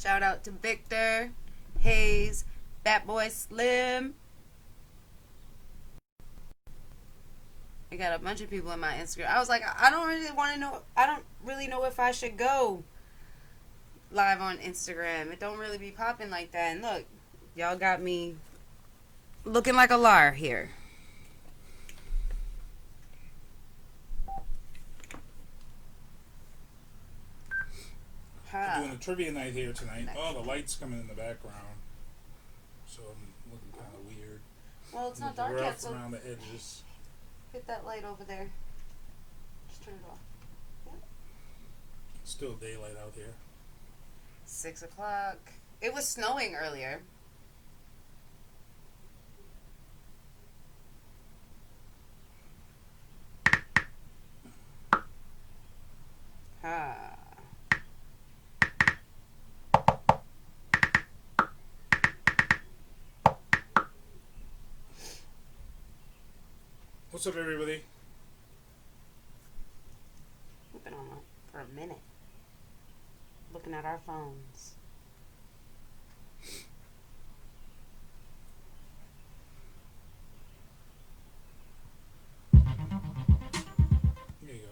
Shout out to Victor, Hayes, That Boy Slim. I got a bunch of people in my Instagram. I was like, I don't really know if I should go live on Instagram. It don't really be popping like that. And look, y'all got me looking like a liar here. We're doing a trivia night here tonight. Oh, the light's coming in the background, so I'm looking kind of weird. Well, it's not dark yet, so around the edges. Hit that light over there. Just turn it off. Yeah. Still daylight out here. 6 o'clock. It was snowing earlier. Ah. What's up, everybody? We've been on for a minute. Looking at our phones. There you go.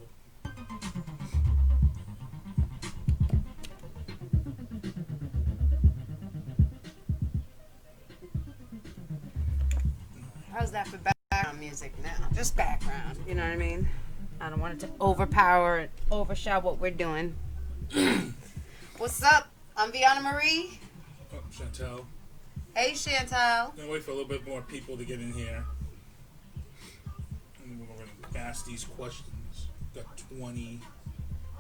How's that for background music now? Just background, you know what I mean? I don't want it to overpower and overshadow what we're doing. What's up? I'm Veana Marie. Oh, Chantel. Hey, Chantal. Gonna wait for a little bit more people to get in here. And we're gonna ask these questions. Got 20.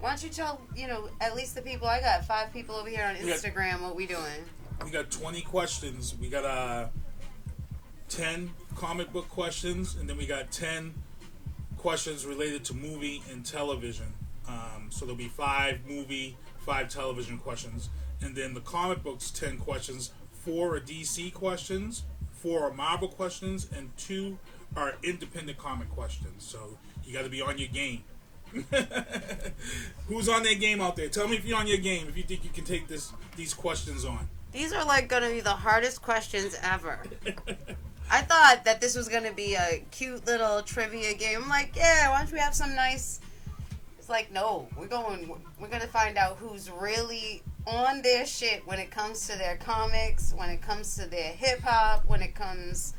Why don't you tell, at least the people I got, 5 people over here on Instagram, what we doing? We got 20 questions. We got 10 comic book questions, and then we got 10 questions related to movie and television. So there'll be 5 movie, 5 television questions, and then the comic books 10 questions. 4 are DC questions, 4 are Marvel questions, and 2 are independent comic questions. So you got to be on your game. Who's on their game out there? Tell me if you're on your game. If you think you can take these questions on. These are gonna be the hardest questions ever. I thought that this was gonna be a cute little trivia game. I'm like, yeah, why don't we have some nice? It's like, no, we're gonna find out who's really on their shit when it comes to their comics, when it comes to their hip hop, when it comes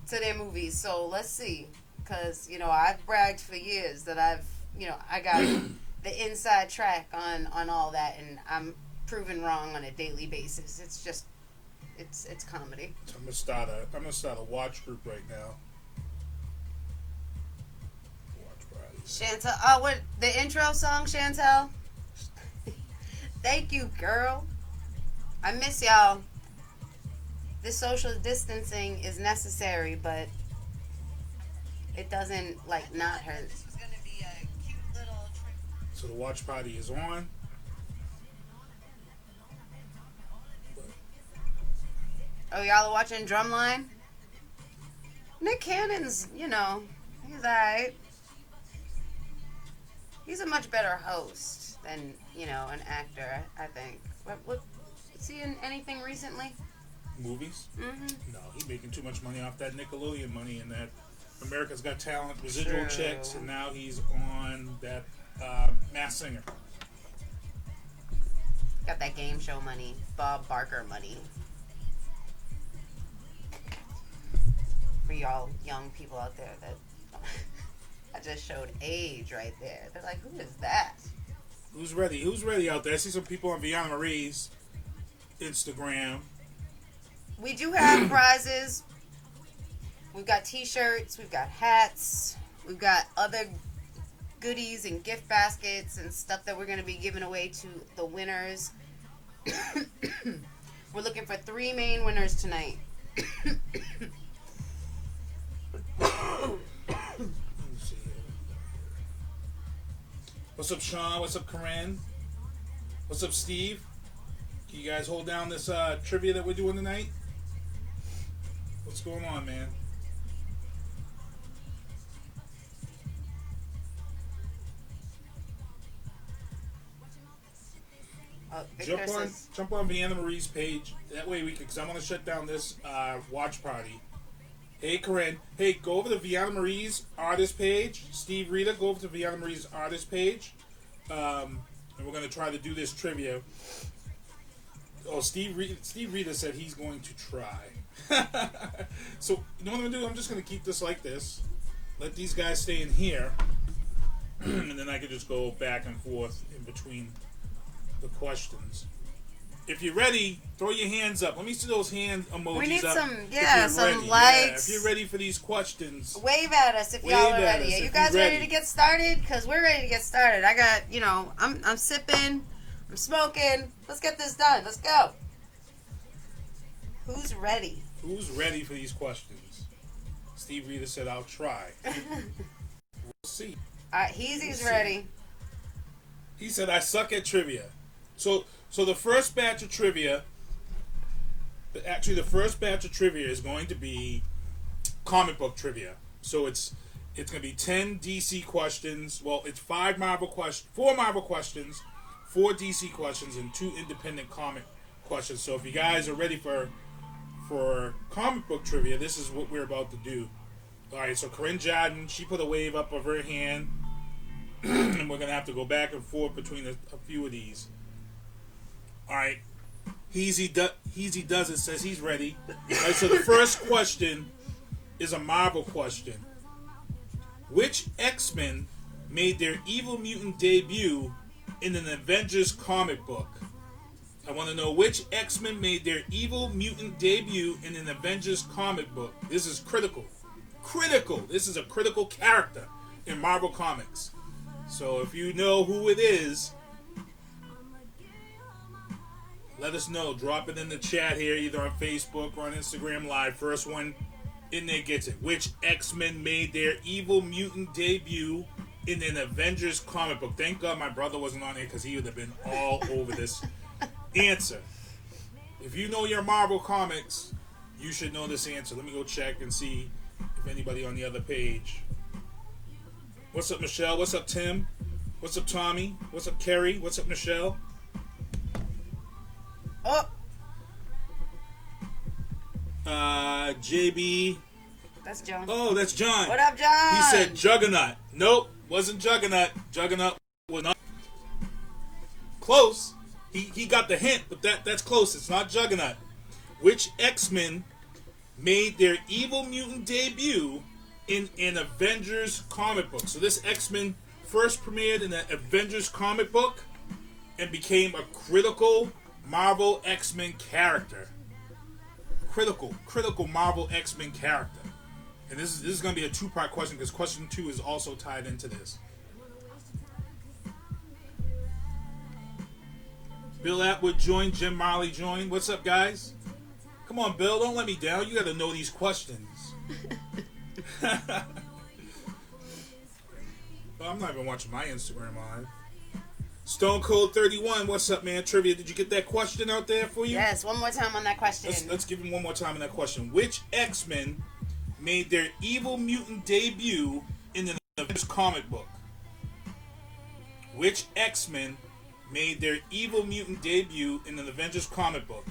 to their movies. So let's see, because I've bragged for years that I got the inside track on all that, and I'm proven wrong on a daily basis. It's just, it's comedy. I'm gonna start a watch group right now. Chantel, what the intro song, Chantel? Thank you, girl. I miss y'all. This social distancing is necessary, but it doesn't not hurt. This was gonna be a cute little trip. So the watch party is on. Oh, y'all are watching Drumline? Nick Cannon's, he's alright. He's a much better host than, an actor, I think. What is he in anything recently? Movies? Mm-hmm. No, he's making too much money off that Nickelodeon money and that America's Got Talent residual checks, and now he's on that Masked Singer. Got that game show money, Bob Barker money. For y'all young people out there that I just showed age right there. They're like, who is that? Who's ready? Who's ready out there? I see some people on Veana Marie's Instagram. We do have prizes. We've got t-shirts. We've got hats. We've got other goodies and gift baskets and stuff that we're going to be giving away to the winners. We're looking for 3 main winners tonight. What's up, Sean? What's up, Corinne? What's up, Steve? Can you guys hold down this trivia that we're doing tonight? What's going on, man? Victor says, jump on Veana Marie's page. That way we can, because I'm going to shut down this watch party. Hey, Corinne. Hey, go over to Veana Marie's artist page. Steve Rita, go over to Veana Marie's artist page. And we're going to try to do this trivia. Oh, Steve Rita said he's going to try. So, you know what I'm going to do? I'm just going to keep this like this. Let these guys stay in here. And then I can just go back and forth in between the questions. If you're ready, throw your hands up. Let me see those hand emojis. we need up some, if you're ready. likes. If you're ready for these questions. Wave at us if y'all are ready. Are you guys ready to get started? Because we're ready to get started. I got, I'm sipping, I'm smoking. Let's get this done. Let's go. Who's ready? Who's ready for these questions? Steve Rita said, I'll try. We'll see. Heezy's ready. He said, I suck at trivia. So the first batch of trivia, the first batch of trivia is going to be comic book trivia. So it's going to be 10 DC questions. Well, it's 4 Marvel questions, 4 DC questions, and 2 independent comic questions. So if you guys are ready for comic book trivia, this is what we're about to do. All right, so Corinne Jordan, she put a wave up of her hand, and we're going to have to go back and forth between a few of these. All right, Heezy does it, says he's ready. All right, so the first question is a Marvel question. Which X-Men made their Evil Mutant debut in an Avengers comic book? I want to know which X-Men made their Evil Mutant debut in an Avengers comic book. This is critical. This is a critical character in Marvel Comics. So if you know who it is, let us know. Drop it in the chat here, either on Facebook or on Instagram Live. First one in there gets it. Which X-Men made their Evil Mutant debut in an Avengers comic book? Thank God my brother wasn't on there, because he would have been all over this answer. If you know your Marvel Comics, you should know this answer. Let me go check and see if anybody on the other page. What's up, Michelle? What's up, Tim? What's up, Tommy? What's up, Kerry? What's up, Michelle? Oh. JB. That's John. Oh, that's John. What up, John? He said Juggernaut. Nope, wasn't Juggernaut. Juggernaut was not close. He got the hint, but that's close. It's not Juggernaut. Which X-Men made their Evil Mutant debut in an Avengers comic book? So this X-Men first premiered in an Avengers comic book and became a critical Marvel X-Men character. Critical Marvel X-Men character. And this is going to be a 2-part question, because question 2 is also tied into this. Bill Atwood joined. Jim Marley joined. What's up, guys? Come on, Bill. Don't let me down. You got to know these questions. Well, I'm not even watching my Instagram live. Stone Cold 31. What's up, man? Trivia. Did you get that question out there for you? Yes. One more time on that question. Let's give him one more time on that question. Which X-Men made their Evil Mutant debut in an Avengers comic book? Which X-Men made their Evil Mutant debut in an Avengers comic book?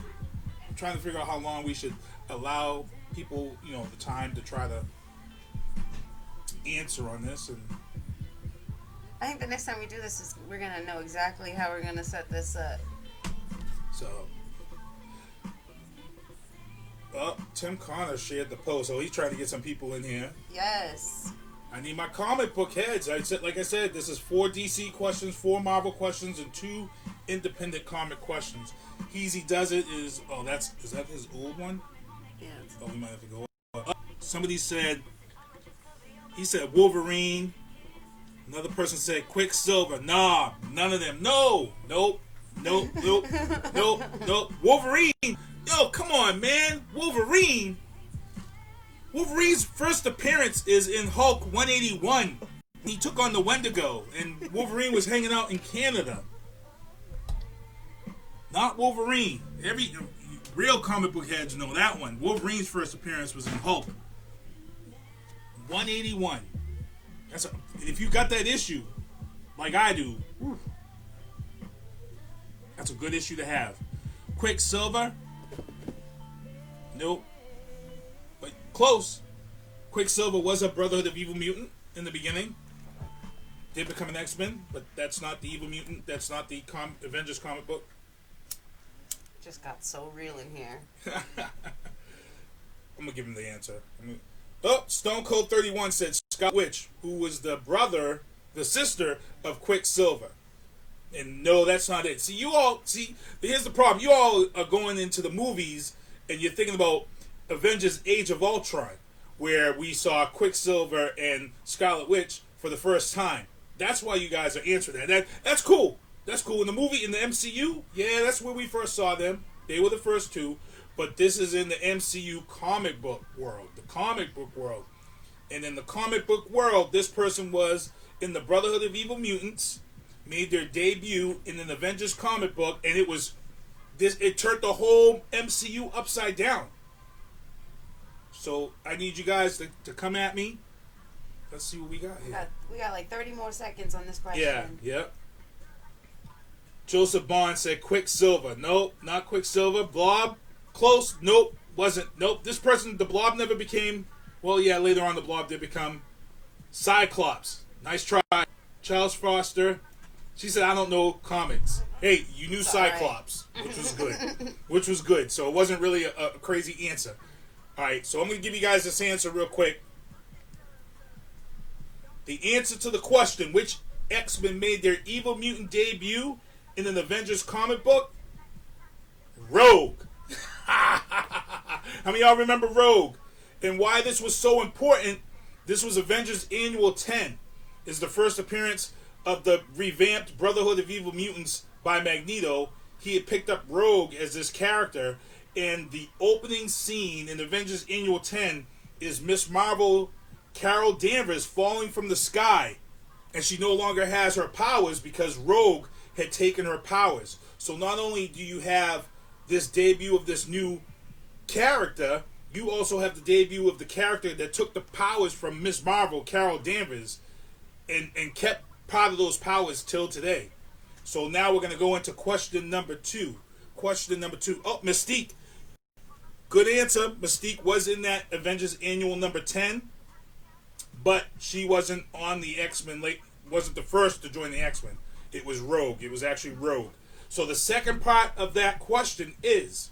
I'm trying to figure out how long we should allow people, the time to try to answer on this. And I think the next time we do this, we're going to know exactly how we're going to set this up. So, Tim Connor shared the post, so he's trying to get some people in here. Yes. I need my comic book heads. Like I said, this is 4 DC questions, 4 Marvel questions, and 2 independent comic questions. Heezy does it is that his old one? Yeah. Oh, we might have to go up. Somebody said, he said Wolverine. Another person said Quicksilver. Nah, none of them. No, nope. Wolverine. Yo, come on, man. Wolverine's first appearance is in Hulk 181. He took on the Wendigo, and Wolverine was hanging out in Canada. Not Wolverine. Every real comic book heads know that one. Wolverine's first appearance was in Hulk 181. If you got that issue, like I do, That's a good issue to have. Quicksilver? Nope. But close. Quicksilver was a Brotherhood of Evil Mutant in the beginning. Did become an X-Men, but that's not the Evil Mutant. That's not the Avengers comic book. Just got so real in here. I'm going to give him the answer. Stone Cold 31 said Scarlet Witch, who was the sister of Quicksilver. And no, that's not it. Here's the problem. You all are going into the movies and you're thinking about Avengers Age of Ultron, where we saw Quicksilver and Scarlet Witch for the first time. That's why you guys are answering that. That's cool. That's cool. In the movie, in the MCU, yeah, that's where we first saw them. They were the first two. But this is in the MCU comic book world. The comic book world. And in the comic book world, this person was in the Brotherhood of Evil Mutants, made their debut in an Avengers comic book, and it turned the whole MCU upside down. So I need you guys to come at me. Let's see what we got here. We got like 30 more seconds on this question. Yeah, yep. Joseph Bond said Quicksilver. Nope, not Quicksilver. Blob, close. Nope, wasn't. Nope, this person, the Blob never became, well, yeah, later on the Blob did become Cyclops. Nice try. Charles Foster. She said, I don't know comics. Hey, you knew Cyclops, which was good. Which was good. So it wasn't really a crazy answer. All right, so I'm going to give you guys this answer real quick. The answer to the question, which X-Men made their Evil Mutant debut in an Avengers comic book? Rogue. How many of y'all remember Rogue? And why this was so important, this was Avengers Annual 10. Is the first appearance of the revamped Brotherhood of Evil Mutants by Magneto. He had picked up Rogue as this character, and the opening scene in Avengers Annual 10 is Miss Marvel, Carol Danvers, falling from the sky, and she no longer has her powers because Rogue had taken her powers. So not only do you have this debut of this new character, you also have the debut of the character that took the powers from Miss Marvel, Carol Danvers, and kept part of those powers till today. So now we're going to go into question number 2. Question number 2. Oh, Mystique. Good answer. Mystique was in that Avengers Annual number 10, but she wasn't on the X-Men. Wasn't the first to join the X-Men. It was Rogue. It was actually Rogue. So the second part of that question is,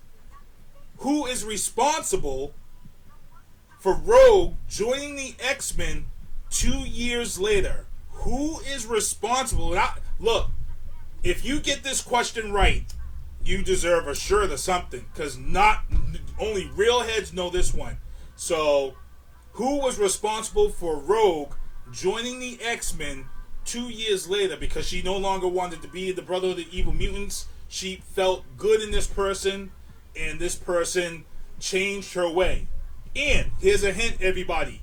who is responsible for Rogue joining the X-Men 2 years later? Who is responsible? Look, if you get this question right, you deserve a shirt or something, because not only real heads know this one. So, who was responsible for Rogue joining the X-Men 2 years later? Because she no longer wanted to be the Brotherhood of Evil Mutants. She felt good in this person, and this person changed her way. And here's a hint, everybody.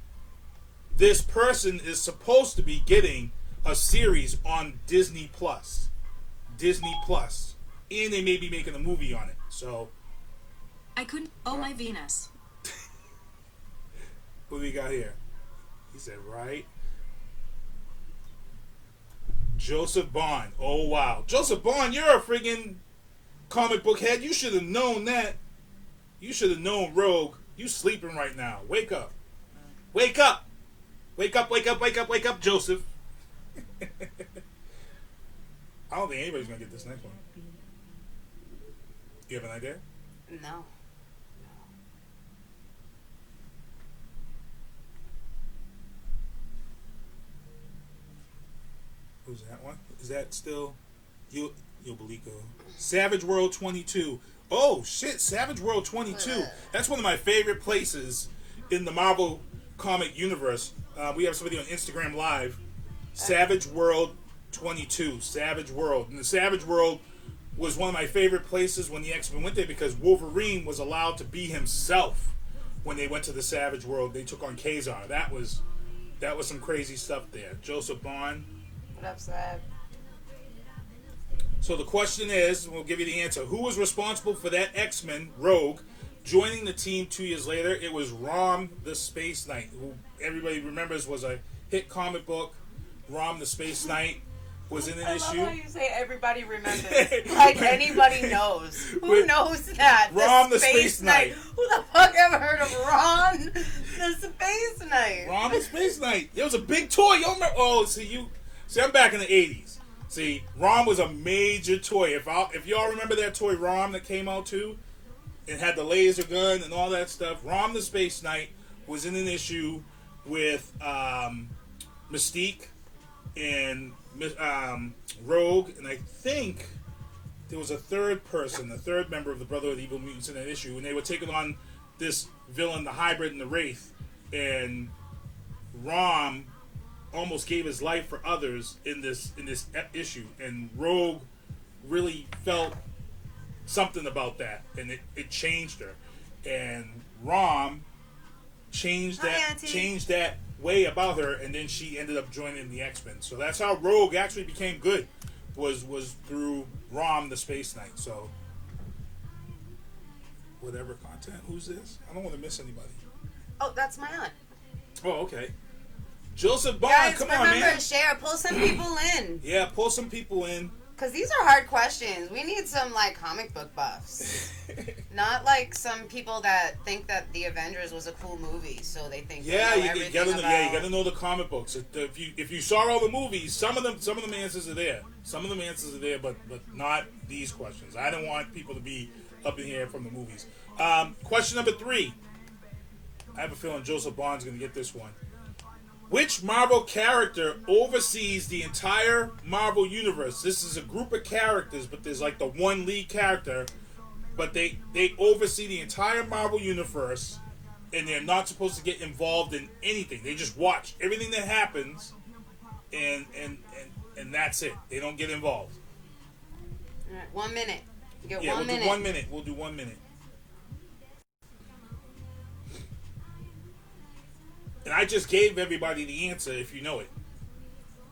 This person is supposed to be getting a series on Disney Plus. Disney Plus. And they may be making a movie on it. So, I couldn't. Oh, my Venus. what do we got here? He said, right. Joseph Bond. Oh, wow. Joseph Bond, you're a friggin' comic book head. You should have known that. You should have known Rogue. You sleeping right now. Wake up. Wake up. Wake up, wake up, wake up, wake up, Joseph. I don't think anybody's going to get this next one. You have an idea? No. Who's that one? Is that still Yobelico? Savage World 22. Oh, shit, Savage World 22. That's one of my favorite places in the Marvel comic universe. We have somebody on Instagram Live. Savage World 22. Savage World. And the Savage World was one of my favorite places when the X-Men went there, because Wolverine was allowed to be himself when they went to the Savage World. They took on Kazar. That was some crazy stuff there. Joseph Bond. What up, Sav? So the question is, we'll give you the answer. Who was responsible for that X-Men, Rogue, joining the team 2 years later? It was Rom the Space Knight, who everybody remembers was a hit comic book. Rom the Space Knight. was in an I issue. love how you say everybody remembers. Like anybody knows. Who knows that? Rom the Space Knight. Who the fuck ever heard of Ron the Space Knight? Rom the Space Knight. It was a big toy. You don't remember? Oh, see, I'm back in the 80s. See, Rom was a major toy. If y'all remember that toy Rom that came out too, it had the laser gun and all that stuff. Rom the Space Knight was in an issue with Mystique and Rogue, and I think there was a third member of the Brotherhood of Evil Mutants in that issue, and they were taking on this villain, the Hybrid and the Wraith, and Rom almost gave his life for others in this issue, and Rogue really felt something about that, and it changed her, and Rom changed that way about her, and then she ended up joining the X-Men. So that's how Rogue actually became good, was through Rom the Space Knight. So whatever content. Who's this? I don't want to miss anybody. Oh, that's my aunt. Oh, okay. Joseph Bond, Guys, come on, remember, man. share, pull some people in. Yeah, pull some people in. Because these are hard questions. We need some, like, comic book buffs. Not, like, some people that think that The Avengers was a cool movie, so they think You everything gotta know the comic books. If you saw all the movies, some of them answers are there. But not these questions. I don't want people to be up in here from the movies. Question number 3. I have a feeling Joseph Bond's gonna get this one. Which Marvel character oversees the entire Marvel universe? This is a group of characters, but there's like the one lead character, but they oversee the entire Marvel universe, and they're not supposed to get involved in anything. They just watch everything that happens, and that's it. They don't get involved. All right, 1 minute. You get Yeah, 1 minute. Do 1 minute. We'll do 1 minute. And I just gave everybody the answer if you know it.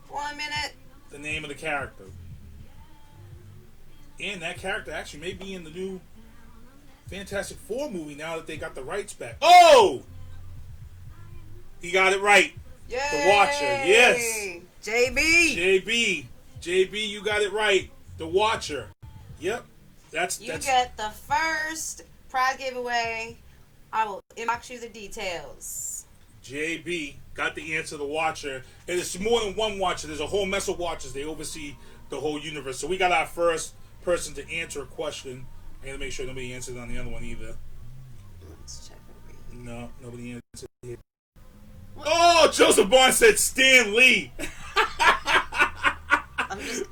1 minute. The name of the character. And that character actually may be in the new Fantastic Four movie now that they got the rights back. Oh! He got it right. Yay! The Watcher, yes. JB, you got it right. The Watcher. Yep. That's get the first prize giveaway. I will inbox you the details. JB got the answer, the Watcher. And it's more than one Watcher. There's a whole mess of Watchers. They oversee the whole universe. So we got our first person to answer a question. I gotta make sure nobody answered on the other one either. Let's check over here. No, nobody answered here. Oh, Joseph Bond said Stan Lee.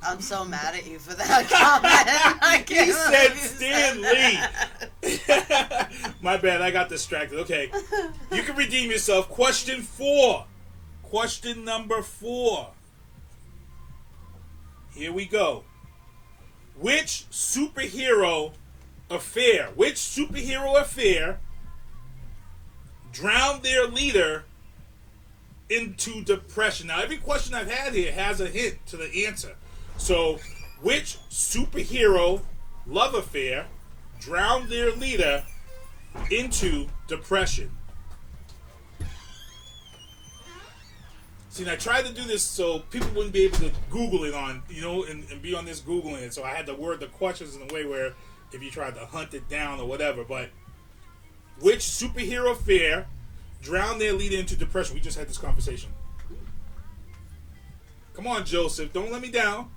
I'm so mad at you for that comment. I can't He said believe Stan Lee. My bad, I got distracted. Okay. You can redeem yourself. Question 4. Question number 4. Here we go. Which superhero affair drowned their leader into depression? Now, every question I've had here has a hint to the answer. So, which superhero love affair drowned their leader into depression? See, and I tried to do this so people wouldn't be able to Google it on, and be on this Googling it. So I had to word the questions in a way where if you tried to hunt it down or whatever. But which superhero affair drowned their leader into depression? We just had this conversation. Come on, Joseph. Don't let me down.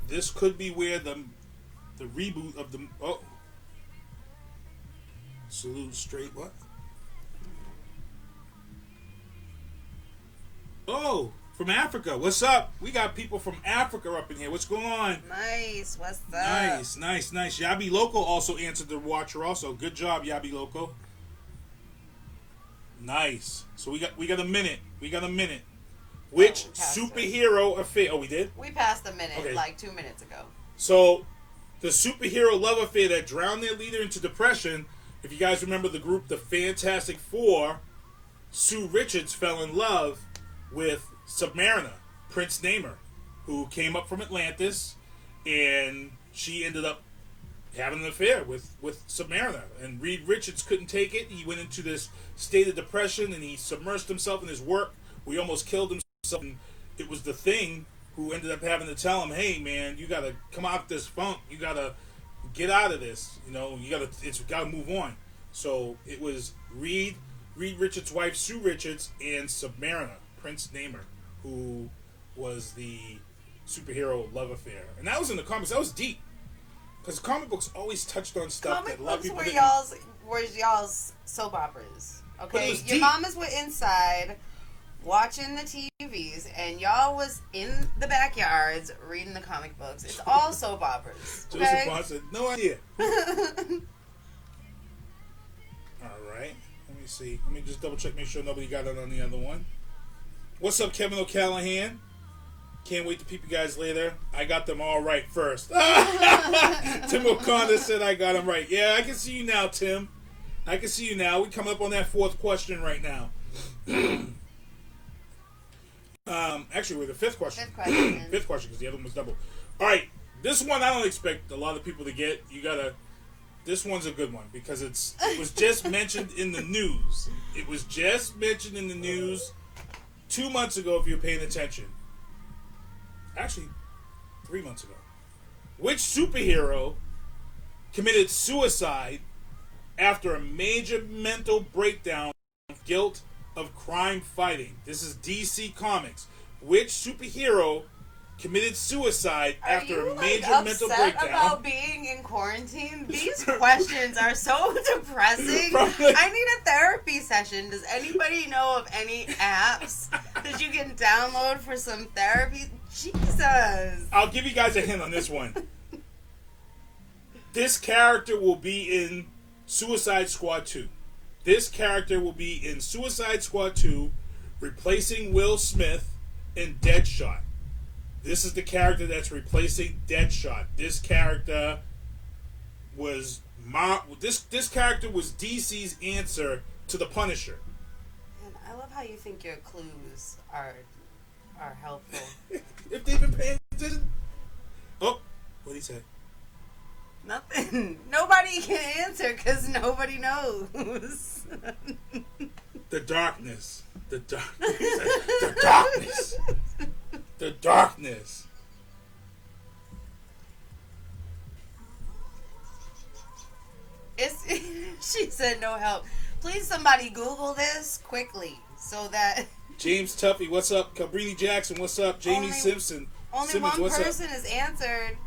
This could be where the reboot of the... Oh. Salute straight what? Oh, from Africa. What's up? We got people from Africa up in here. What's going on? Nice. What's up? Nice. Yabi Loco also answered the Watcher also. Good job, Yabi Loco. Nice. So we got a minute. Which superhero affair? Oh, we did? We passed a minute, okay. like 2 minutes ago. So, the superhero love affair that drowned their leader into depression, if you guys remember the group, the Fantastic Four, Sue Richards fell in love with Submariner, Prince Namor, who came up from Atlantis, and she ended up having an affair with Submariner. And Reed Richards couldn't take it. He went into this state of depression, and he submersed himself in his work. We almost killed him. sudden, it was the Thing who ended up having to tell him, "Hey, man, you gotta come out of this funk. You gotta get out of this. You know, it's gotta move on." So it was Reed Richards' wife, Sue Richards, and Submariner, Prince Namor, who was the superhero love affair. And that was in the comics. That was deep. Because comic books always touched on stuff that a lot of people didn't. Were y'all's soap operas. Okay? Your deep. mamas were inside watching the TVs, and y'all was in the backyards reading the comic books. It's all soap operas. Okay? Joseph Bond said, "No idea." Alright. Let me see. Let me just double check, make sure nobody got it on the other one. What's up, Kevin O'Callahan? Can't wait to peep you guys later. I got them all right first. Tim O'Connor said I got them right. Yeah, I can see you now, Tim. I can see you now. We come up on that fourth question right now. Actually, we're the fifth question. Fifth question, because the other one was double. All right, this one I don't expect a lot of people to get. This one's a good one because it was just mentioned in the news. It was just mentioned in the news 2 months ago, if you're paying attention. Actually, 3 months ago. Which superhero committed suicide after a major mental breakdown of guilt of crime fighting? This is DC Comics. Which superhero committed suicide after a major mental breakdown? About being in quarantine? These questions are so depressing. I need a therapy session. Does anybody know of any apps that you can download for some therapy? Jesus. I'll give you guys a hint on this one. This character will be in Suicide Squad 2. This character will be in Suicide Squad 2, replacing Will Smith in Deadshot. This is the character that's replacing Deadshot. This character was this character was DC's answer to the Punisher. And I love how you think your clues are helpful. If they've been paying attention. Oh, what'd he say? Nothing. Nobody can answer because nobody knows. The darkness. The darkness. The darkness. The darkness. She said no help. Please, somebody Google this quickly so that. James Tuffy, what's up? Cabrini Jackson, what's up? Jamie Simpson. Only Simmons, one person has answered.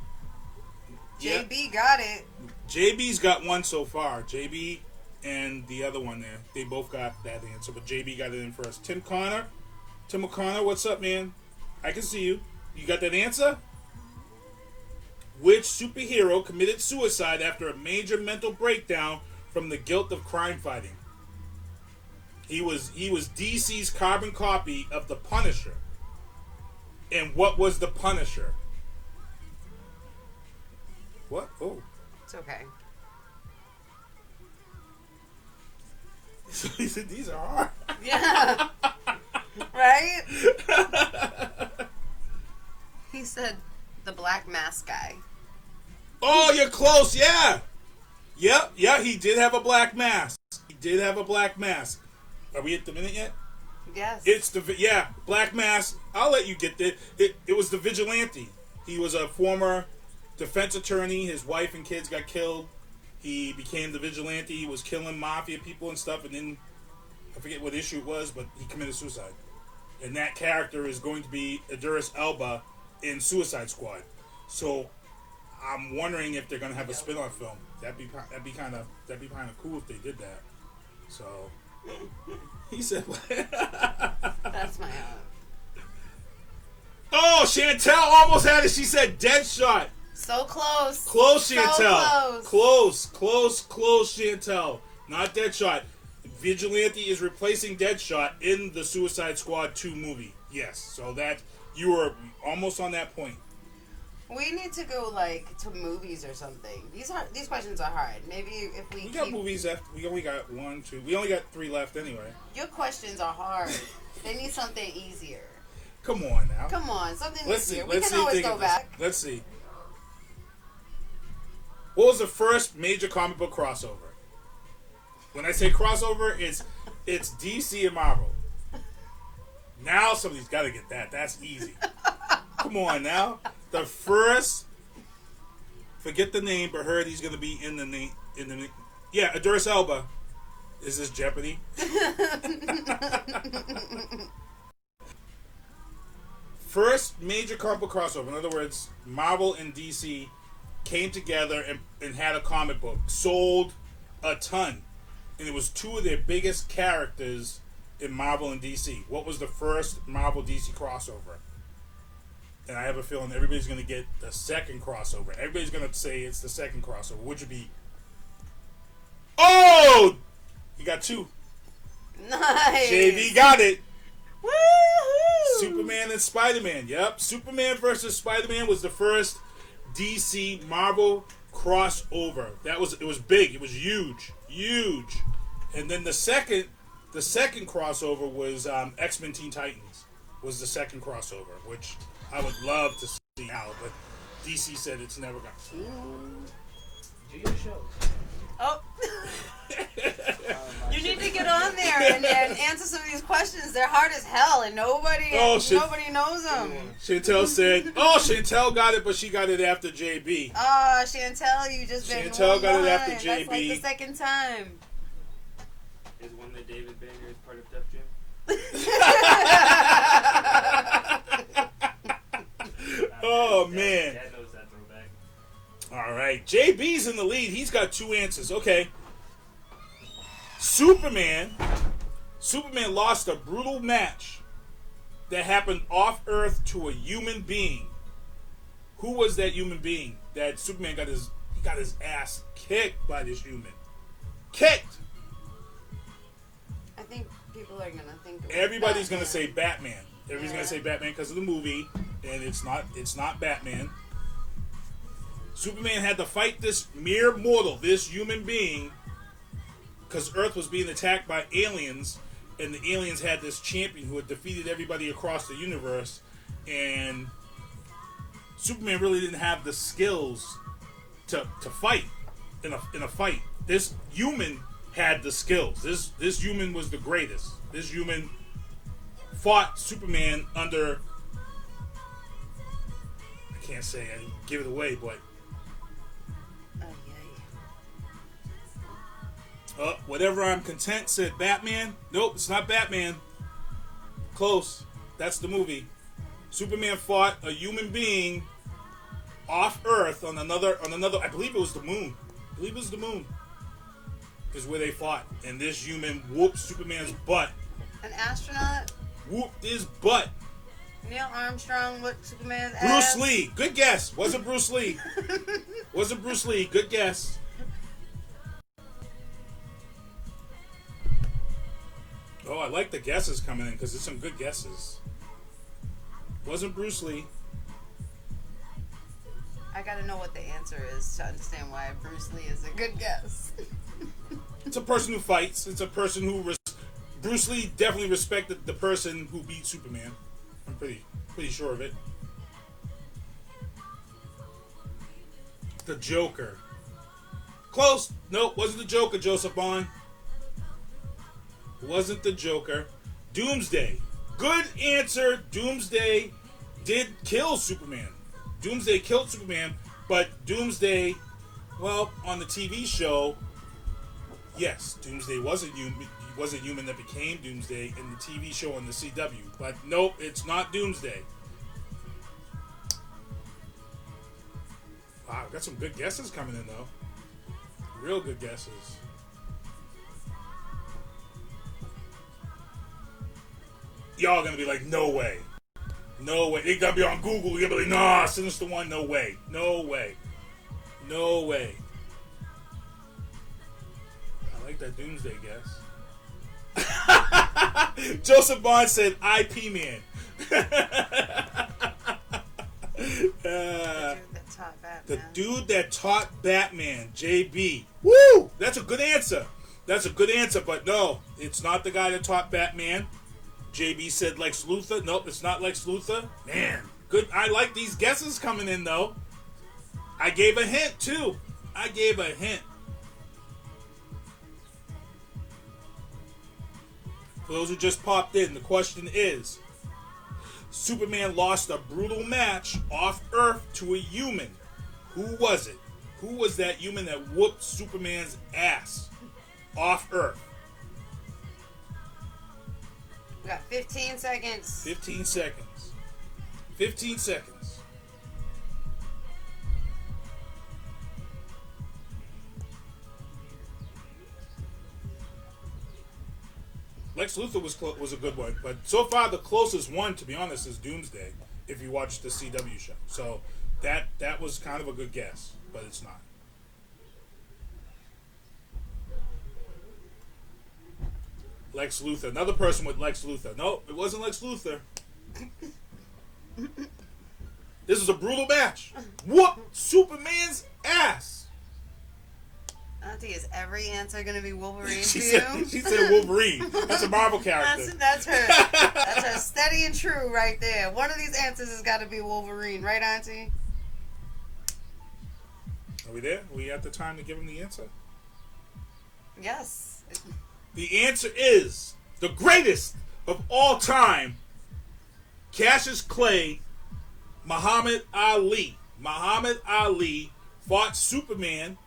JB got it. JB's got one so far. JB and the other one there. They both got that answer, but JB got it in first. Tim O'Connor, what's up, man? I can see you. You got that answer? Which superhero committed suicide after a major mental breakdown from the guilt of crime fighting? He was DC's carbon copy of the Punisher. And what was the Punisher? What? Oh. It's okay. So he said these are hard. Yeah. Right? He said the Black Mask guy. Oh, you're close, yeah. Yep, yeah, he did have a black mask. He did have a black mask. Are we at the minute yet? Yes. It's Black Mask. I'll let you get that. It was the vigilante. He was a former defense attorney. His wife and kids got killed. He became the vigilante. He was killing mafia people and stuff, and then I forget what issue it was, but he committed suicide. And that character is going to be Idris Elba in Suicide Squad. So I'm wondering if they're going to have a spin-off film. That'd be kind of cool if they did that. So he said, "That's my aunt." Oh, Chantel almost had it. She said Deadshot. So close. Close, Chantel. So Close, Chantel. Not Deadshot. Vigilante is replacing Deadshot in the Suicide Squad 2 movie. Yes, so that you were almost on that point. We need to go to movies or something. These questions are hard. Maybe if we got movies left. We only got 1, 2. We only got 3 left anyway. Your questions are hard. They need something easier. Come on now. Come on, something Let's easier. See. We Let's can see always go back. Let's see. What was the first major comic book crossover? When I say crossover, it's DC and Marvel. Now somebody's got to get that. That's easy. Come on now. The first, forget the name, but heard he's going to be in the name. Yeah, Idris Elba. Is this Jeopardy? First major comic book crossover. In other words, Marvel and DC came together and had a comic book. Sold a ton. And it was two of their biggest characters in Marvel and DC. What was the first Marvel DC crossover? And I have a feeling everybody's going to get the second crossover. Everybody's going to say it's the second crossover, which would be... Oh! You got two. Nice. JB got it. Woohoo! Superman and Spider-Man. Yep. Superman versus Spider-Man was the first DC Marvel crossover. It was big. It was huge. Huge. And then the second crossover was X-Men Teen Titans was the second crossover, which I would love to see now, but DC said it's never going to. Do your show. Oh. You need to get on there and answer some of these questions. They're hard as hell, and nobody knows them. Chantel said, Chantel got it, but she got it after JB. Oh, Chantel, you just been Chantel got it after JB. That's like the second time. Is one that David Banger is part of Def Jam? Oh, man. Dad knows that throwback. All right. JB's in the lead. He's got two answers. Okay. Superman lost a brutal match that happened off Earth to a human being. Who was that human being that Superman got his ass kicked by this human? Kicked. I think people are gonna think. Everybody's gonna say Batman. Everybody's gonna say Batman because of the movie, and it's not Batman. Superman had to fight this mere mortal, this human being, because Earth was being attacked by aliens, and the aliens had this champion who had defeated everybody across the universe, and Superman really didn't have the skills to fight in a fight. This human had the skills. This human was the greatest. This human fought Superman under, I can't say, I didn't give it away, but whatever I'm content said Batman. Nope, it's not Batman. Close. That's the movie. Superman fought a human being off Earth on another. I believe it was the moon. Is where they fought, and this human whooped Superman's butt. An astronaut Whooped his butt. Neil Armstrong whooped Superman's Bruce ass. Lee. Good guess. Wasn't Bruce Lee. Wasn't Bruce Lee. Good guess. Oh, I like the guesses coming in because there's some good guesses. Wasn't Bruce Lee. I gotta know what the answer is to understand why Bruce Lee is a good guess. It's a person who fights. It's a person who... Bruce Lee definitely respected the person who beat Superman. I'm pretty sure of it. The Joker. Close. Nope, wasn't the Joker, Joseph Bond. Wasn't the Joker. Doomsday. Good answer. Doomsday did kill Superman. Doomsday killed Superman, but Doomsday, well, on the TV show, yes, Doomsday wasn't human that became Doomsday in the TV show on the CW. But nope, it's not Doomsday. Wow, got some good guesses coming in though. Real good guesses. Y'all gonna be like, no way. No way. They gotta be on Google. You're gonna be like, nah, Sinista1, no way. No way. No way. I like that Doomsday guess. Joseph Bond said IP Man. The dude that taught Batman, JB. Woo! That's a good answer. But no, it's not the guy that taught Batman. JB said Lex Luthor. Nope, it's not Lex Luthor. Man, good. I like these guesses coming in, though. I gave a hint, too. For those who just popped in, the question is, Superman lost a brutal match off Earth to a human. Who was it? Who was that human that whooped Superman's ass off Earth? We got 15 seconds. 15 seconds. 15 seconds. Lex Luthor was a good one, but so far the closest one, to be honest, is Doomsday. If you watch the CW show, so that was kind of a good guess, but it's not. Lex Luthor, another person with Lex Luthor. No, it wasn't Lex Luthor. This was a brutal match. Whoop Superman's ass. Auntie, is every answer going to be Wolverine She for you? said Wolverine. That's a Marvel character. That's her steady and true right there. One of these answers has got to be Wolverine, right, Auntie? Are we there? Are we at the time to give him the answer? Yes. The answer is the greatest of all time, Cassius Clay, Muhammad Ali. Muhammad Ali fought Superman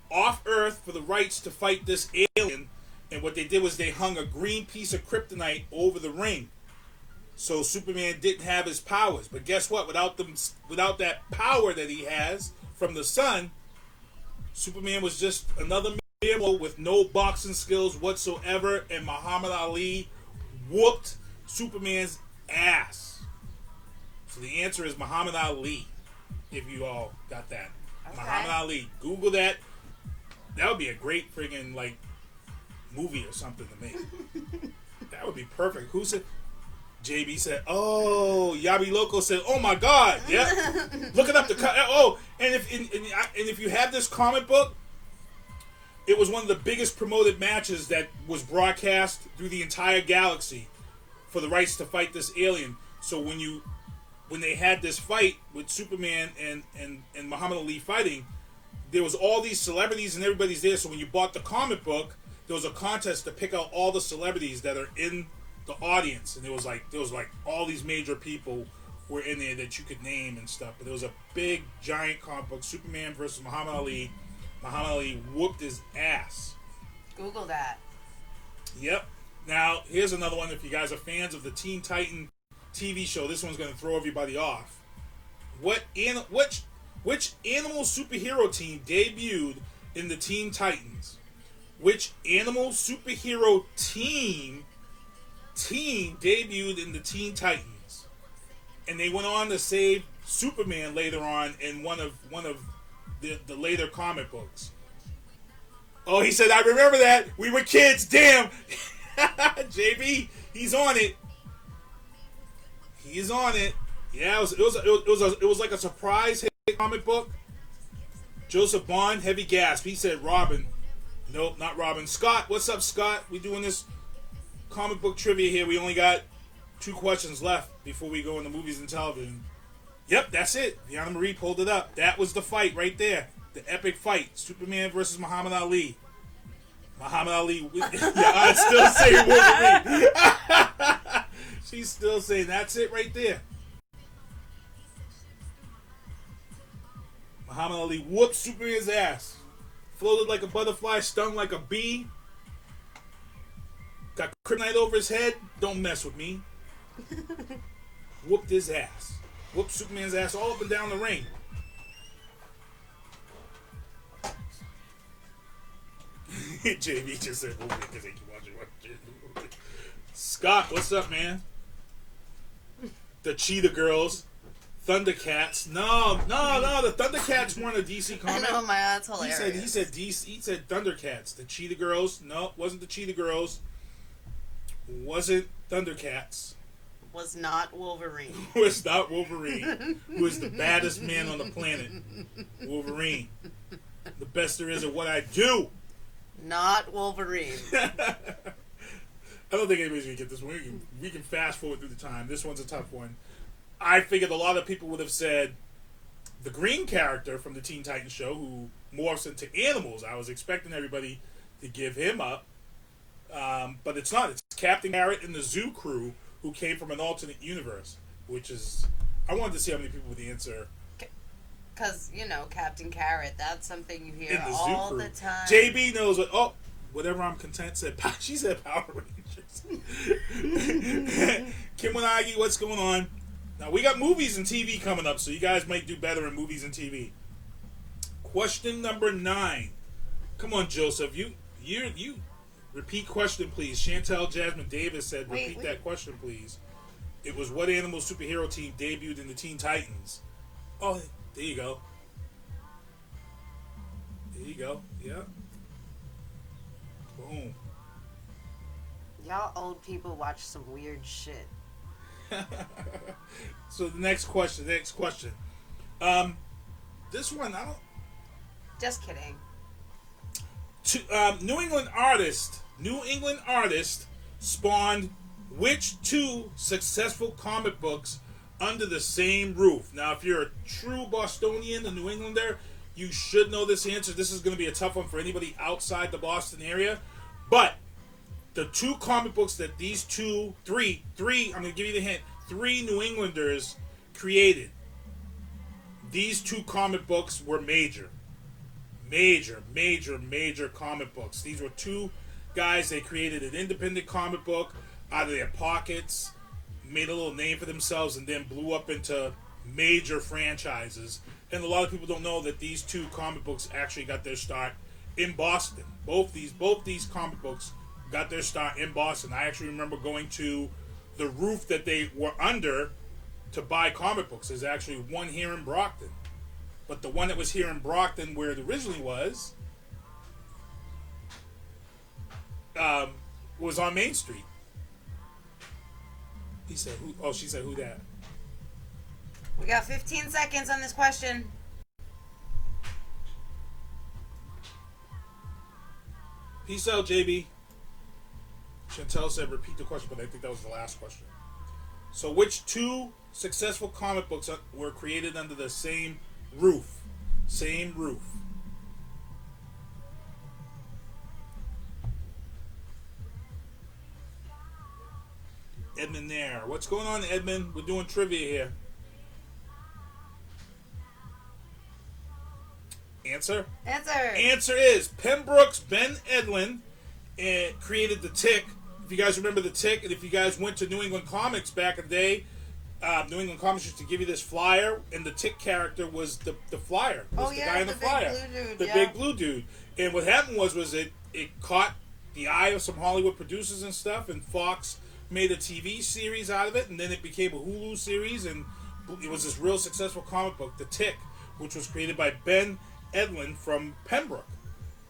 off Earth for the rights to fight this alien, and what they did was they hung a green piece of kryptonite over the ring, so Superman didn't have his powers. But guess what? Without that power that he has from the sun, Superman was just another man with no boxing skills whatsoever, and Muhammad Ali whooped Superman's ass. So the answer is Muhammad Ali. If you all got that, okay. Muhammad Ali. Google that. That would be a great friggin' like movie or something to make. That would be perfect. Who said? JB said, "Oh." Yabi Loco said, "Oh my God." Yeah. Look it up. Oh, and if you have this comic book, it was one of the biggest promoted matches that was broadcast through the entire galaxy for the rights to fight this alien. So when they had this fight with Superman and Muhammad Ali fighting, there was all these celebrities and everybody's there. So when you bought the comic book, there was a contest to pick out all the celebrities that are in the audience, and there was like all these major people were in there that you could name and stuff. But there was a big giant comic book, Superman versus Muhammad Ali. Muhammad Ali whooped his ass. Google that. Yep. Now here's another one. If you guys are fans of the Teen Titan TV show, this one's going to throw everybody off. Which animal superhero team debuted in the Teen Titans? Which animal superhero team debuted in the Teen Titans? And they went on to save Superman later on in one of the later comic books. Oh, he said, "I remember that. We were kids. Damn." JB, he's on it. He's on it. Yeah, it was like a surprise hit comic book. Joseph Bond, heavy gasp. He said Robin. Nope, not Robin. Scott, what's up, Scott? We doing this comic book trivia here. We only got 2 questions left before we go into movies and television. Yep, that's it. Veana Marie pulled it up. That was the fight right there. The epic fight. Superman versus Muhammad Ali. Muhammad Ali. Yeah, I'm still saying Wolverine. She's still saying that's it right there. Muhammad Ali whooped Superman's ass. Floated like a butterfly, stung like a bee. Got kryptonite over his head. Don't mess with me. Whooped his ass. Whooped Superman's ass all up and down the ring. JB just said movie because they keep watching. Scott, what's up, man? The Cheetah Girls. Thundercats. No, the Thundercats weren't a DC comic. I know, my aunt's hilarious. He said Thundercats. The Cheetah Girls. No, wasn't the Cheetah Girls. Wasn't Thundercats. Was not Wolverine. Was not Wolverine. Who is the baddest man on the planet. Wolverine. The best there is at what I do. Not Wolverine. I don't think anybody's going to get this one. We can fast forward through the time. This one's a tough one. I figured a lot of people would have said the green character from the Teen Titans show who morphs into animals. I was expecting everybody to give him up. But it's not. It's Captain Garrett and the Zoo Crew who came from an alternate universe, which is I wanted to see how many people would answer. Because, Captain Carrot, that's something you hear In the all Zoo Crew. the time. JB knows what. Whatever I'm content said. She said Power Rangers. Kim Wanagi, what's going on? Now we got movies and TV coming up, so you guys might do better in movies and TV. Question number 9. Come on, Joseph. You repeat question, please. Chantel Jasmine Davis said, repeat that question, please. It was what animal superhero team debuted in the Teen Titans? Oh, there you go. There you go. Yeah. Boom. Y'all old people watch some weird shit. So the next question. This one, I don't. Just kidding. New England artist spawned which 2 successful comic books under the same roof? Now, if you're a true Bostonian, a New Englander, you should know this answer. This is going to be a tough one for anybody outside the Boston area. But the 2 comic books that these three, I'm going to give you the hint, 3 New Englanders created. These 2 comic books were major comic books. These were 2 guys. They created an independent comic book out of their pockets, made a little name for themselves, and then blew up into major franchises. And a lot of people don't know that these 2 comic books actually got their start in Boston. Both these comic books got their start in Boston. I actually remember going to the roof that they were under to buy comic books. There's actually one here in Brockton. But the one that was here in Brockton, where it originally was on Main Street. He said, "Who?" Oh, she said, "Who that?" We got 15 seconds on this question. Peace out, JB. Chantel said, "Repeat the question," but I think that was the last question. So, which 2 successful comic books were created under the same roof? Same roof. Edmund there. What's going on, Edmund? We're doing trivia here. Answer is Pembroke's Ben Edlund created the Tick. If you guys remember the Tick, and if you guys went to New England Comics back in the day, New England Comics used to give you this flyer, and the Tick character was the flyer. Was the guy in the flyer. Big blue dude, the big blue dude. And what happened was it caught the eye of some Hollywood producers and stuff, and Fox made a TV series out of it, and then it became a Hulu series, and it was this real successful comic book, The Tick, which was created by Ben Edlund from Pembroke.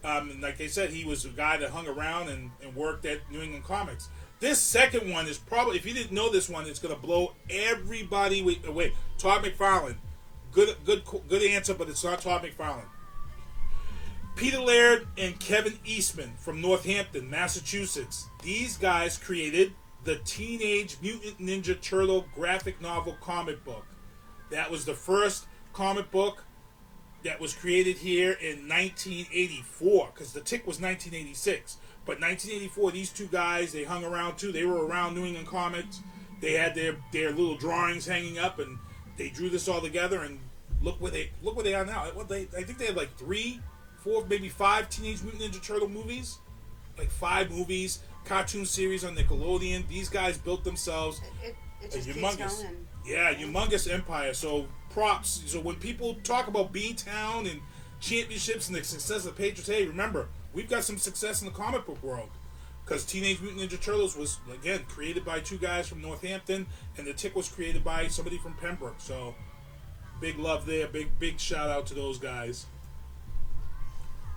And like I said, he was a guy that hung around and worked at New England Comics. This second one is probably, if you didn't know this one, it's going to blow everybody away. Todd McFarlane. Good answer, but it's not Todd McFarlane. Peter Laird and Kevin Eastman from Northampton, Massachusetts. These guys created the Teenage Mutant Ninja Turtle graphic novel comic book. That was the first comic book that was created here in 1984, because the Tick was 1986. But 1984, these 2 guys, they hung around too. They were around New England Comics. They had their little drawings hanging up, and they drew this all together. And look where they are now. I think they had like 3, 4, maybe 5 Teenage Mutant Ninja Turtle movies, like 5 movies, cartoon series on Nickelodeon. These guys built themselves It a just humongous, keeps going. yeah, humongous empire. So props. So when people talk about B-Town and championships and the success of the Patriots, hey, remember, we've got some success in the comic book world. Because Teenage Mutant Ninja Turtles was, again, created by 2 guys from Northampton, and the Tick was created by somebody from Pembroke. So, big love there. Big shout out to those guys.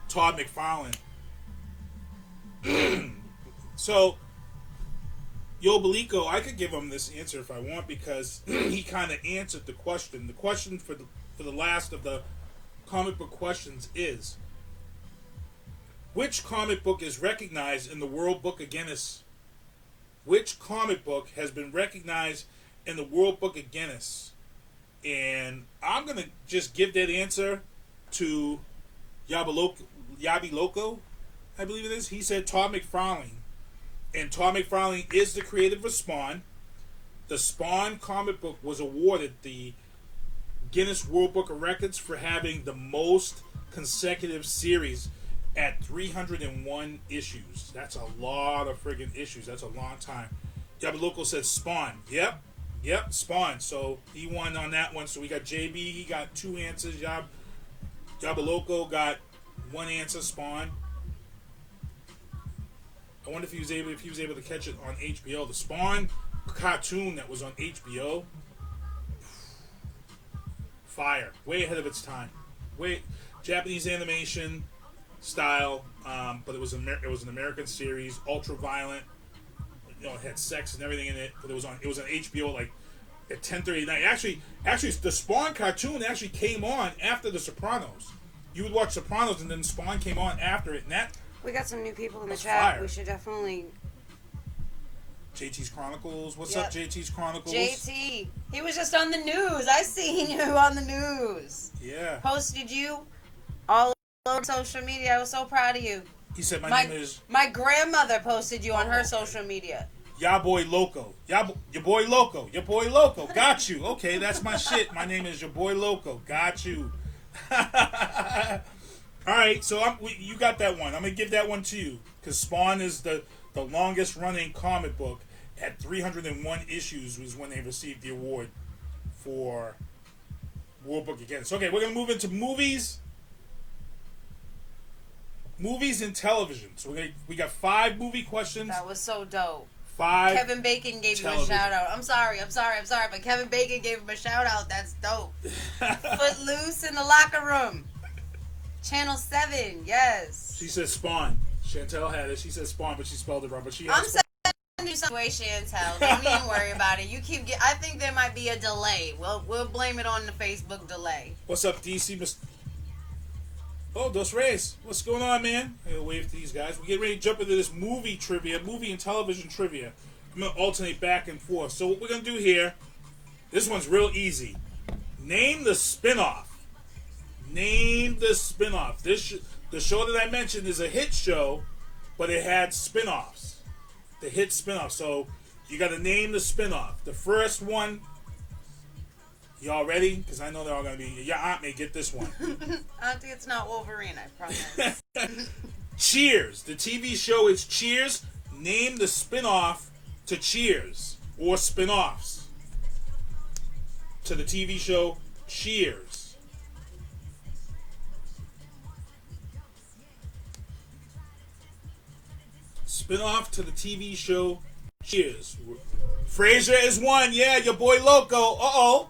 Todd McFarlane. So, Yo Belico, I could give him this answer if I want, because he kind of answered the question. The question for the last of the comic book questions is, which comic book is recognized in the World Book of Guinness? Which comic book has been recognized in the World Book of Guinness? And I'm going to just give that answer to Yabi Loco, I believe it is. He said Todd McFarlane. And Todd McFarlane is the creator of Spawn. the Spawn comic book was awarded the Guinness World Book of Records for having the most consecutive series at 301 issues. That's a lot of friggin' issues. That's a long time. Yabaloco said Spawn. Yep, Spawn. So he won on that one. So we got JB. He got 2 answers. Yabaloco got 1 answer. Spawn. I wonder if he was able to catch it on HBO. The Spawn cartoon that was on HBO. Fire. Way ahead of its time. Japanese animation style, but it was an American series, ultra violent. You know, it had sex and everything in it. But it was on HBO like at 10:30 at night. Actually, the Spawn cartoon actually came on after The Sopranos. You would watch Sopranos, and then Spawn came on after it, and that. We got some new people in the That's chat. fire. We should definitely. JT's Chronicles. What's Yep. up, JT's Chronicles? JT, he was just on the news. I seen you on the news. Yeah. Posted you all over social media. I was so proud of you. He said my name is My grandmother posted you on her social media. Ya Boy Loco. Your boy Loco. Your boy Loco. Got you. Okay, that's my shit. My name is Your Boy Loco. Got you. All right, so you got that one. I'm going to give that one to you. Because Spawn is the longest running comic book. At 301 issues was when they received the award for World Book of Guinness. Okay, we're going to move into movies. Movies and television. So we got 5 movie questions. That was so dope. 5. Kevin Bacon gave him a shout out. I'm sorry, but Kevin Bacon gave him a shout out. That's dope. Footloose in the locker room. Channel 7, yes. She said Spawn. Chantel had it. She said Spawn, but she spelled it wrong. But I'm sending you some way, Chantel. Don't even worry about it. I think there might be a delay. We'll blame it on the Facebook delay. What's up, DC? Oh, Dos Reyes. What's going on, man? I gotta wave to these guys. We're getting ready to jump into this movie and television trivia. I'm gonna alternate back and forth. So what we're gonna do here, this one's real easy. Name the spinoff. Name the spinoff. The show that I mentioned is a hit show, but it had spinoffs. The hit spinoff. So you got to name the spinoff. The first one. Y'all ready? Because I know they're all going to be. Your aunt may get this one. Auntie, it's not Wolverine, I promise. Cheers. The TV show is Cheers. Name the spinoff to Cheers. Or spinoffs to the TV show Cheers. Spinoff to the TV show Cheers. Frasier is one. Yeah, your boy Loco. Uh-oh.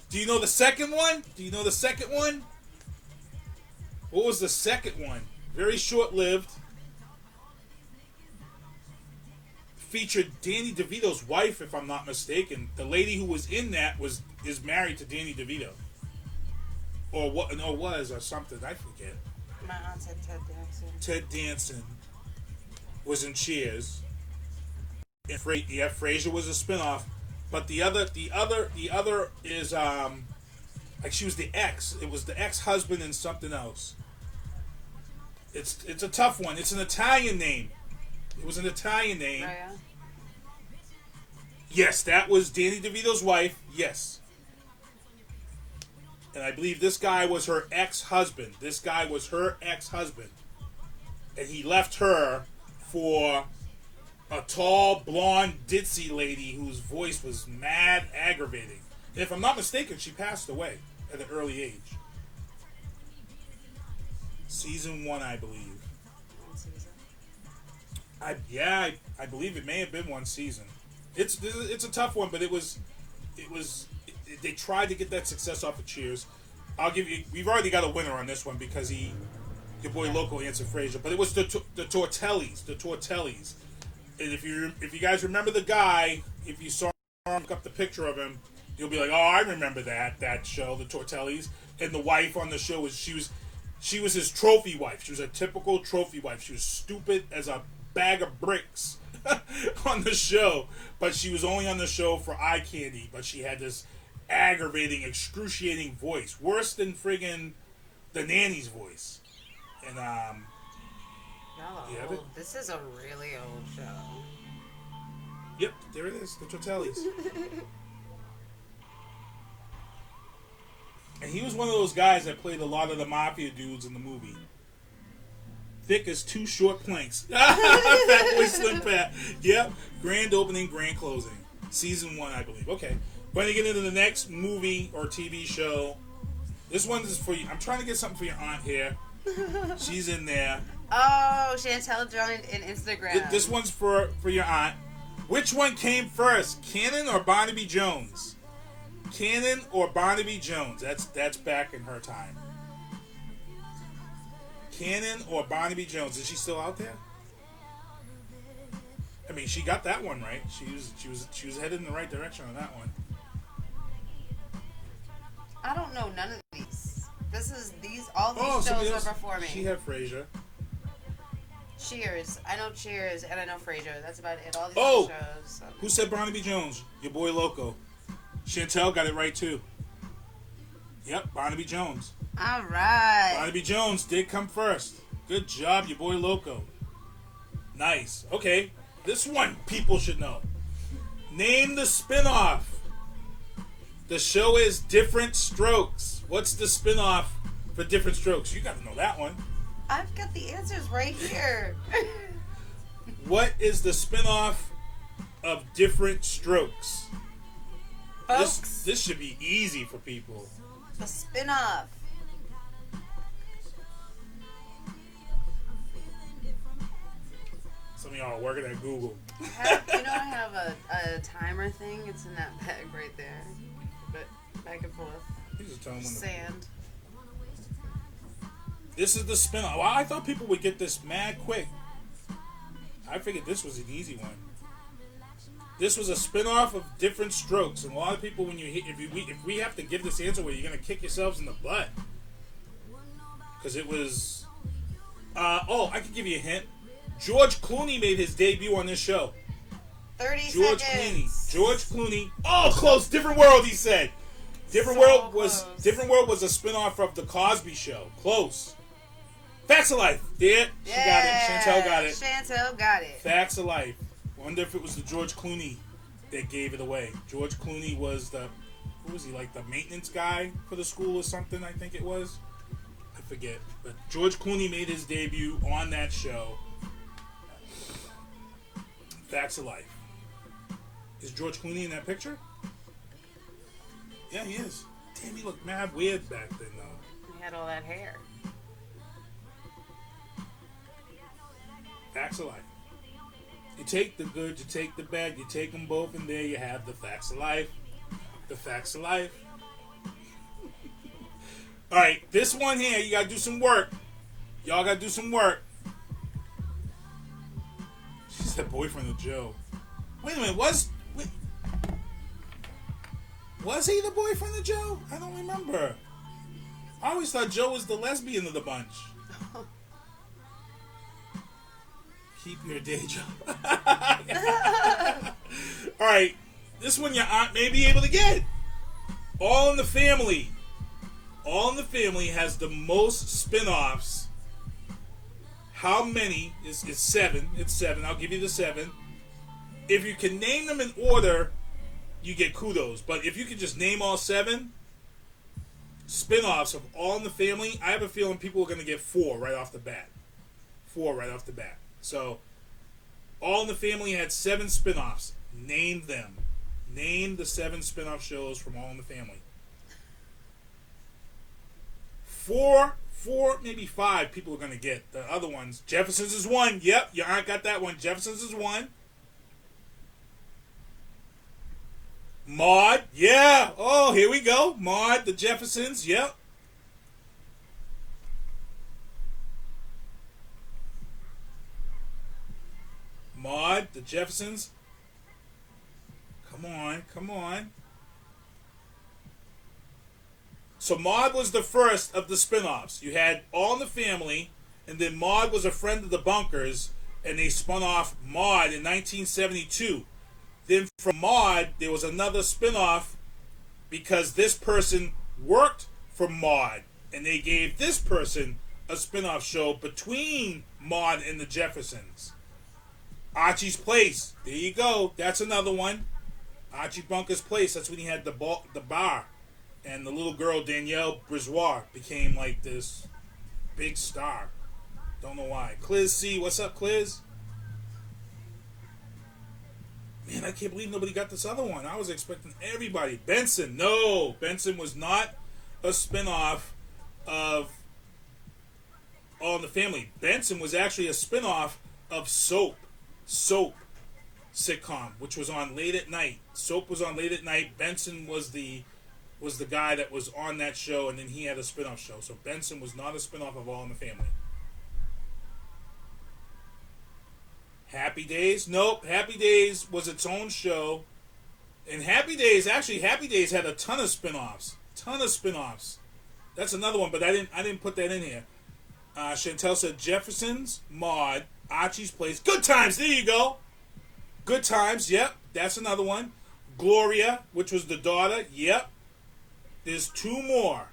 Do you know the second one? What was the second one? Very short-lived. Featured Danny DeVito's wife, if I'm not mistaken. The lady who was in that is married to Danny DeVito. Or what? No, or something. I forget. My aunt said Ted Danson. Ted Danson was in Cheers. And Frasier was a spinoff, but the other is like she was the ex. It was the ex-husband and something else. It's a tough one. It's an Italian name. It was an Italian name. Oh, yeah? Yes, that was Danny DeVito's wife. Yes. And I believe this guy was her ex-husband. And he left her for a tall, blonde, ditzy lady whose voice was mad aggravating. And if I'm not mistaken, she passed away at an early age. Season 1, I believe. One season. I believe it may have been one season. It's a tough one, but they tried to get that success off of Cheers. We've already got a winner on this one because your boy Loco answered Frasier, but it was the Tortellis. And if you guys remember the guy, if you saw him, look up the picture of him, you'll be like, oh, I remember that show, the Tortellis. And the wife on the show was she was his trophy wife. She was a typical trophy wife. She was stupid as a bag of bricks on the show, but she was only on the show for eye candy. But she had this aggravating, excruciating voice, worse than friggin' the nanny's voice. And No, Yeah, but- this is a really old show. Yep, there it is. The Tortellis. And he was one of those guys that played a lot of the mafia dudes in the movie. Thick as two short planks. Fat Boy Slim Fat. Yep. Grand opening, grand closing. Season 1, I believe. Okay. Going to get into the next movie or TV show. This one is for you. I'm trying to get something for your aunt here. She's in there. Oh, Chantel joined in Instagram. This one's for your aunt. Which one came first, Cannon or Barnaby Jones? Cannon or Barnaby Jones? That's back in her time. Cannon or Barnaby Jones? Is she still out there? I mean, she got that one right. She was headed in the right direction on that one. I don't know none of these. All these shows are before me. She had Frasier. Cheers. I know Cheers and I know Frasier. That's about it. All these other shows. Who said Barnaby Jones? Your boy Loco. Chantel got it right too. Yep, Barnaby Jones. All right. Barnaby Jones did come first. Good job, your boy Loco. Nice. Okay, this one people should know. Name the spinoff. The show is Different Strokes. What's the spinoff for Different Strokes? You got to know that one. I've got the answers right here. What is the spinoff of Different Strokes? Folks, This should be easy for people. the spinoff. Some of y'all are working at Google. I have a timer thing. It's in that bag right there. But back and forth. You just tell them when Sand. This is the spinoff. Well, I thought people would get this mad quick. I figured this was an easy one. This was a spinoff of Different Strokes, and a lot of people, when if we have to give this answer, well, you're gonna kick yourselves in the butt because it was. I can give you a hint. George Clooney made his debut on this show. 30 George seconds. George Clooney. Oh, close. Different World. He said. Different World was a spinoff of the Cosby Show. Close. Facts of Life. Yeah, she got it. Chantel got it. Chantel got it. Facts of Life. Wonder if it was the George Clooney that gave it away. George Clooney was the maintenance guy for the school or something, I think it was. I forget. But George Clooney made his debut on that show. Facts of Life. Is George Clooney in that picture? Yeah, he is. Damn, he looked mad weird back then, though. He had all that hair. Facts of Life. You take the good, you take the bad, you take them both, and there you have the facts of life. The facts of life. Alright, this one here, you gotta do some work. Y'all gotta do some work. She said boyfriend of Joe. Wait a minute, was he the boyfriend of Joe? I don't remember. I always thought Joe was the lesbian of the bunch. Keep your day job. Alright, this one your aunt may be able to get. All in the Family. All in the Family has the most spin-offs. How many? It's 7. It's 7. I'll give you the 7. If you can name them in order, you get kudos. But if you can just name all 7 spin-offs of All in the Family, I have a feeling people are going to get 4 right off the bat. 4 right off the bat. So, All in the Family had 7 spin-offs. Name them. Name the 7 spin-off shows from All in the Family. 4, maybe 5 people are going to get. The other ones. Jeffersons is 1. Yep, your aunt got that one. Jeffersons is 1. Maude. Yeah. Oh, here we go. Maude, the Jeffersons. Yep. Maude, the Jeffersons. Come on, come on. So Maude was the first of the spin-offs. You had All in the Family, and then Maude was a friend of the Bunkers, and they spun off Maude in 1972. Then from Maude, there was another spin-off because this person worked for Maude, and they gave this person a spin-off show between Maude and the Jeffersons. Archie's Place. There you go. That's another one. Archie Bunker's Place. That's when he had the bar. And the little girl, Danielle Brissois, became like this big star. Don't know why. Cliz C. What's up, Cliz? Man, I can't believe nobody got this other one. I was expecting everybody. Benson. No. Benson was not a spinoff of All in the Family. Benson was actually a spinoff of Soap sitcom, which was on late at night. Soap was on late at night. Benson was the guy that was on that show, and then he had a spinoff show. So Benson was not a spinoff of All in the Family. Happy Days? Nope. Happy Days was its own show. And Happy Days had a ton of spinoffs. That's another one, but I didn't put that in here. Chantel said Jefferson's, Maude, Archie's Place. Good Times, there you go. Good Times, yep. That's another one. Gloria, which was the daughter, yep. There's two more.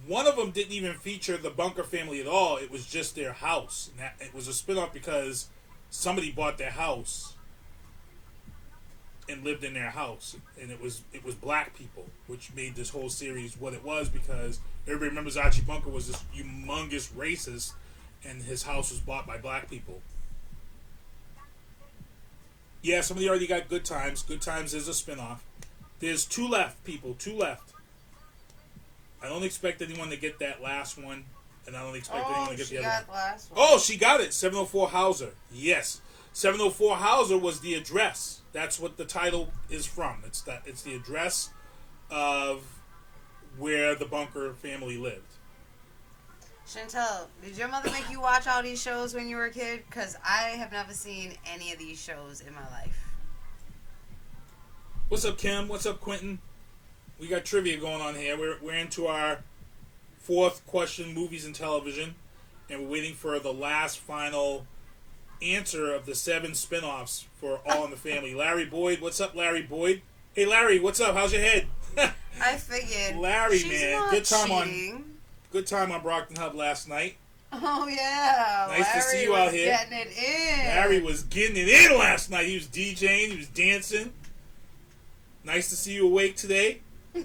One of them didn't even feature the Bunker family at all. It was just their house. And it was a spinoff because somebody bought their house and lived in their house, and it was black people, which made this whole series what it was, because everybody remembers Archie Bunker was this humongous racist, and his house was bought by black people. Yeah, somebody already got Good Times. Good Times is a spinoff. There's two left, people. Two left. I don't expect anyone to get that last one, and I don't expect anyone to get the other one. Last one. Oh, she got it. 704 Hauser. Yes. 704 Hauser was the address. That's what the title is from. It's the address of where the Bunker family lived. Chantel, did your mother make you watch all these shows when you were a kid? Because I have never seen any of these shows in my life. What's up, Kim? What's up, Quentin? We got trivia going on here. We're into our fourth question, movies and television, and we're waiting for the last final answer of the 7 spinoffs for All in the Family. Larry Boyd, what's up, Larry Boyd? Hey, Larry, what's up? How's your head? I figured. Larry, she's man, not good time on Brockton Hub last night. Oh yeah, Nice to see you was out here. Getting it in. Larry was getting it in last night. He was DJing. He was dancing. Nice to see you awake today. Your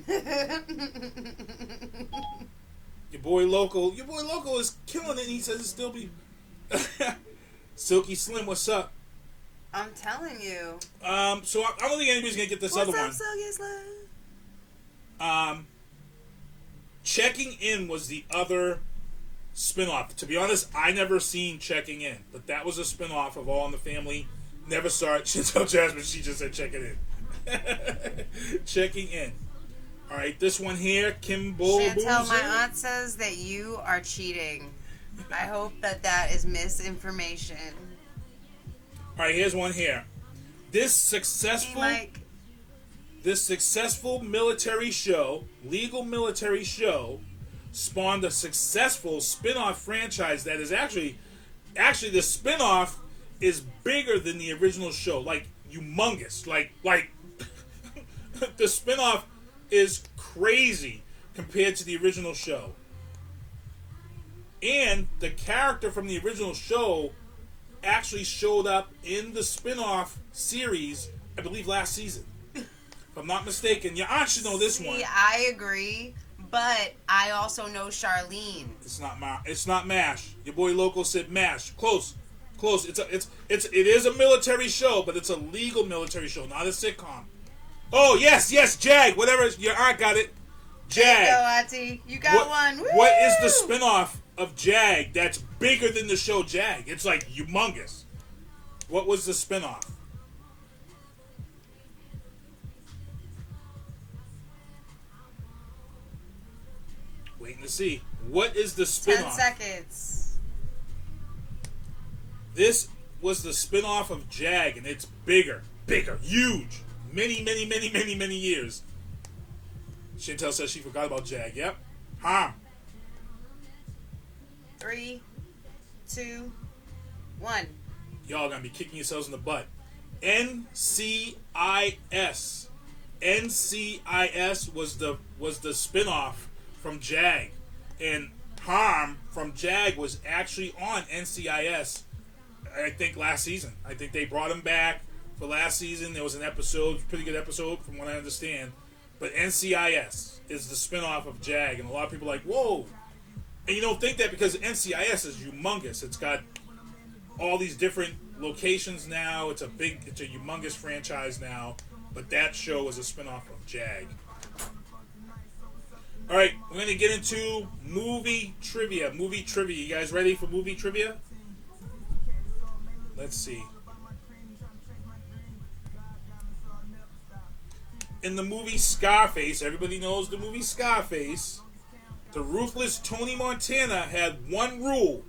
boy Local is killing it. And he says it'll still be. Silky Slim, what's up? I'm telling you. So I don't think anybody's gonna get this other one. Silky Slim? Checking In was the other spinoff. To be honest, I never seen Checking In, but that was a spinoff of All in the Family. Never saw it. Chantel Jasmine, she just said Checking In. Checking In. All right, this one here, Kim Bull. Chantel, my aunt says that you are cheating. I hope that is misinformation. All right, here's one here. This successful military show, legal military show, spawned a successful spin-off franchise that is actually the spin-off is bigger than the original show, like humongous. Like the spin-off is crazy compared to the original show. And the character from the original show actually showed up in the spin-off series, I believe last season. If I'm not mistaken. Your aunt should know this one. I agree, but I also know Charlene. It's not MASH. Your boy Loco said MASH. Close. It is a military show, but it's a legal military show, not a sitcom. Oh, yes, Jag. Whatever. Your aunt got it. Jag. There you go, Auntie. You got one. Woo! What is the spinoff of Jag that's bigger than the show Jag? It's like humongous. What was the spinoff? Waiting to see. What is the spinoff? 10 seconds. This was the spinoff of Jag, and it's bigger, huge. Many years. Chantel says she forgot about Jag. Yep. Huh. 3, 2, 1. Y'all gonna be kicking yourselves in the butt. NCIS. NCIS was the spinoff from Jag, and Harm from Jag was actually on NCIS. I think last season. I think they brought him back for last season. There was an episode, pretty good episode from what I understand. But NCIS is the spinoff of JAG, and a lot of people are like, whoa. And you don't think that because NCIS is humongous. It's got all these different locations now. It's a humongous franchise now. But that show is a spinoff of JAG. All right, we're going to get into movie trivia. You guys ready for movie trivia? Let's see. In the movie Scarface, everybody knows the movie Scarface, the ruthless Tony Montana had one rule.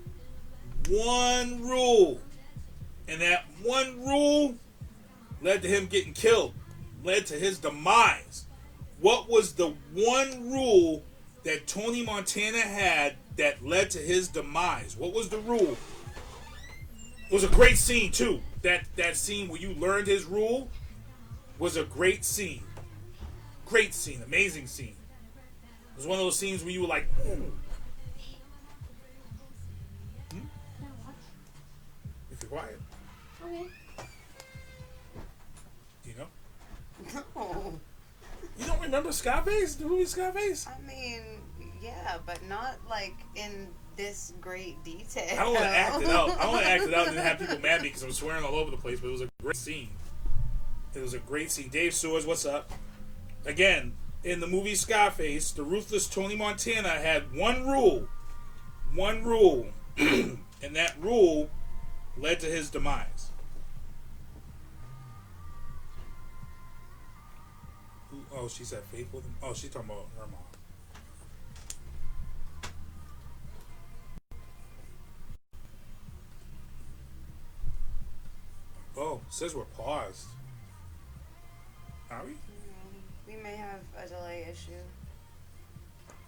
One rule. And that one rule led to him getting killed. Led to his demise. What was the one rule that Tony Montana had that led to his demise? What was the rule? It was a great scene, too. That scene where you learned his rule was a great scene. Great scene. Amazing scene. It was one of those scenes where you were like, ooh. If you're quiet. Okay. Do you know? No. You don't remember Scarface? The movie Scarface? I mean, yeah, but not like in this great detail. I don't want to act it out and then have people mad at me because I'm swearing all over the place, but it was a great scene. It was a great scene. Dave Soares, what's up? Again, in the movie Scarface, the ruthless Tony Montana had one rule. One rule. And that rule led to his demise. Oh, she said Faith with him? Oh, she's talking about her mom. Oh, it says we're paused. Are we? We may have a delay issue.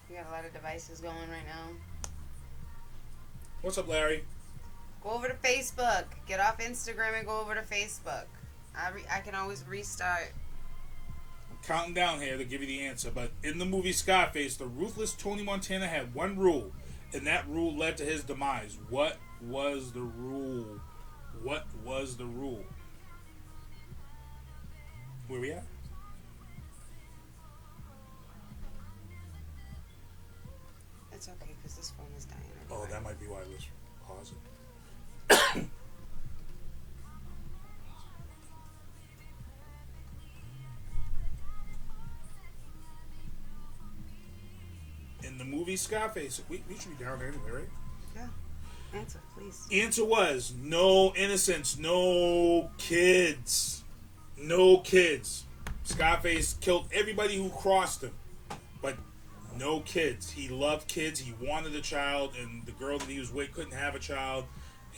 We got a lot of devices going right now. What's up, Larry? Go over to Facebook. Get off Instagram and go over to Facebook. I can always restart. I'm counting down here to give you the answer, but in the movie Scarface, the ruthless Tony Montana had one rule, and that rule led to his demise. What was the rule? What was the rule? Where we at? It's okay because this phone is dying. Oh, that might be why I was pausing. In the movie Scarface, we should be down there anyway, right? Yeah. Answer, please. Answer was no innocents, no kids. No kids. Scarface killed everybody who crossed him, but no kids. He loved kids. He wanted a child, and the girl that he was with couldn't have a child.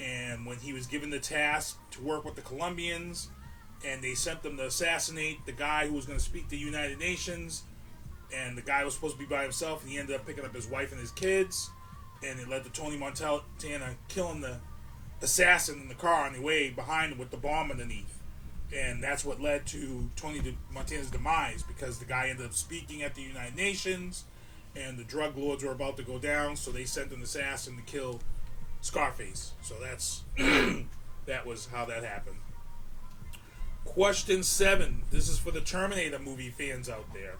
And when he was given the task to work with the Colombians, and they sent them to assassinate the guy who was going to speak to the United Nations, and the guy was supposed to be by himself, and he ended up picking up his wife and his kids, and it led to Tony Montana killing the assassin in the car on the way behind him with the bomb underneath. And that's what led to Tony Montana's demise, because the guy ended up speaking at the United Nations, and the drug lords were about to go down, so they sent an assassin to kill Scarface. So that's that was how that happened. Question 7. This is for the Terminator movie fans out there.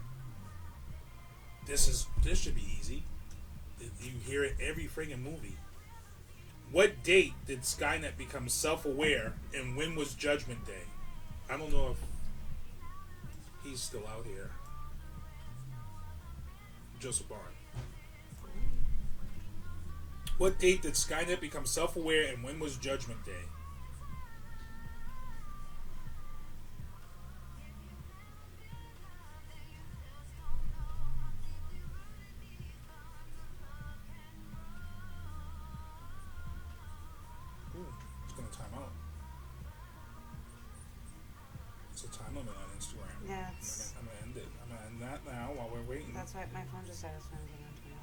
This should be easy. You hear it every friggin' movie. What date did Skynet become self-aware, and when was Judgment Day? I don't know if he's still out here. Joseph Barn. What date did Skynet become self-aware, and when was Judgment Day? It's going to time out. It's a time limit on Instagram. Yeah, I'm going to end it. I'm going to end that now while we're waiting. that's why my phone just started swinging on 21.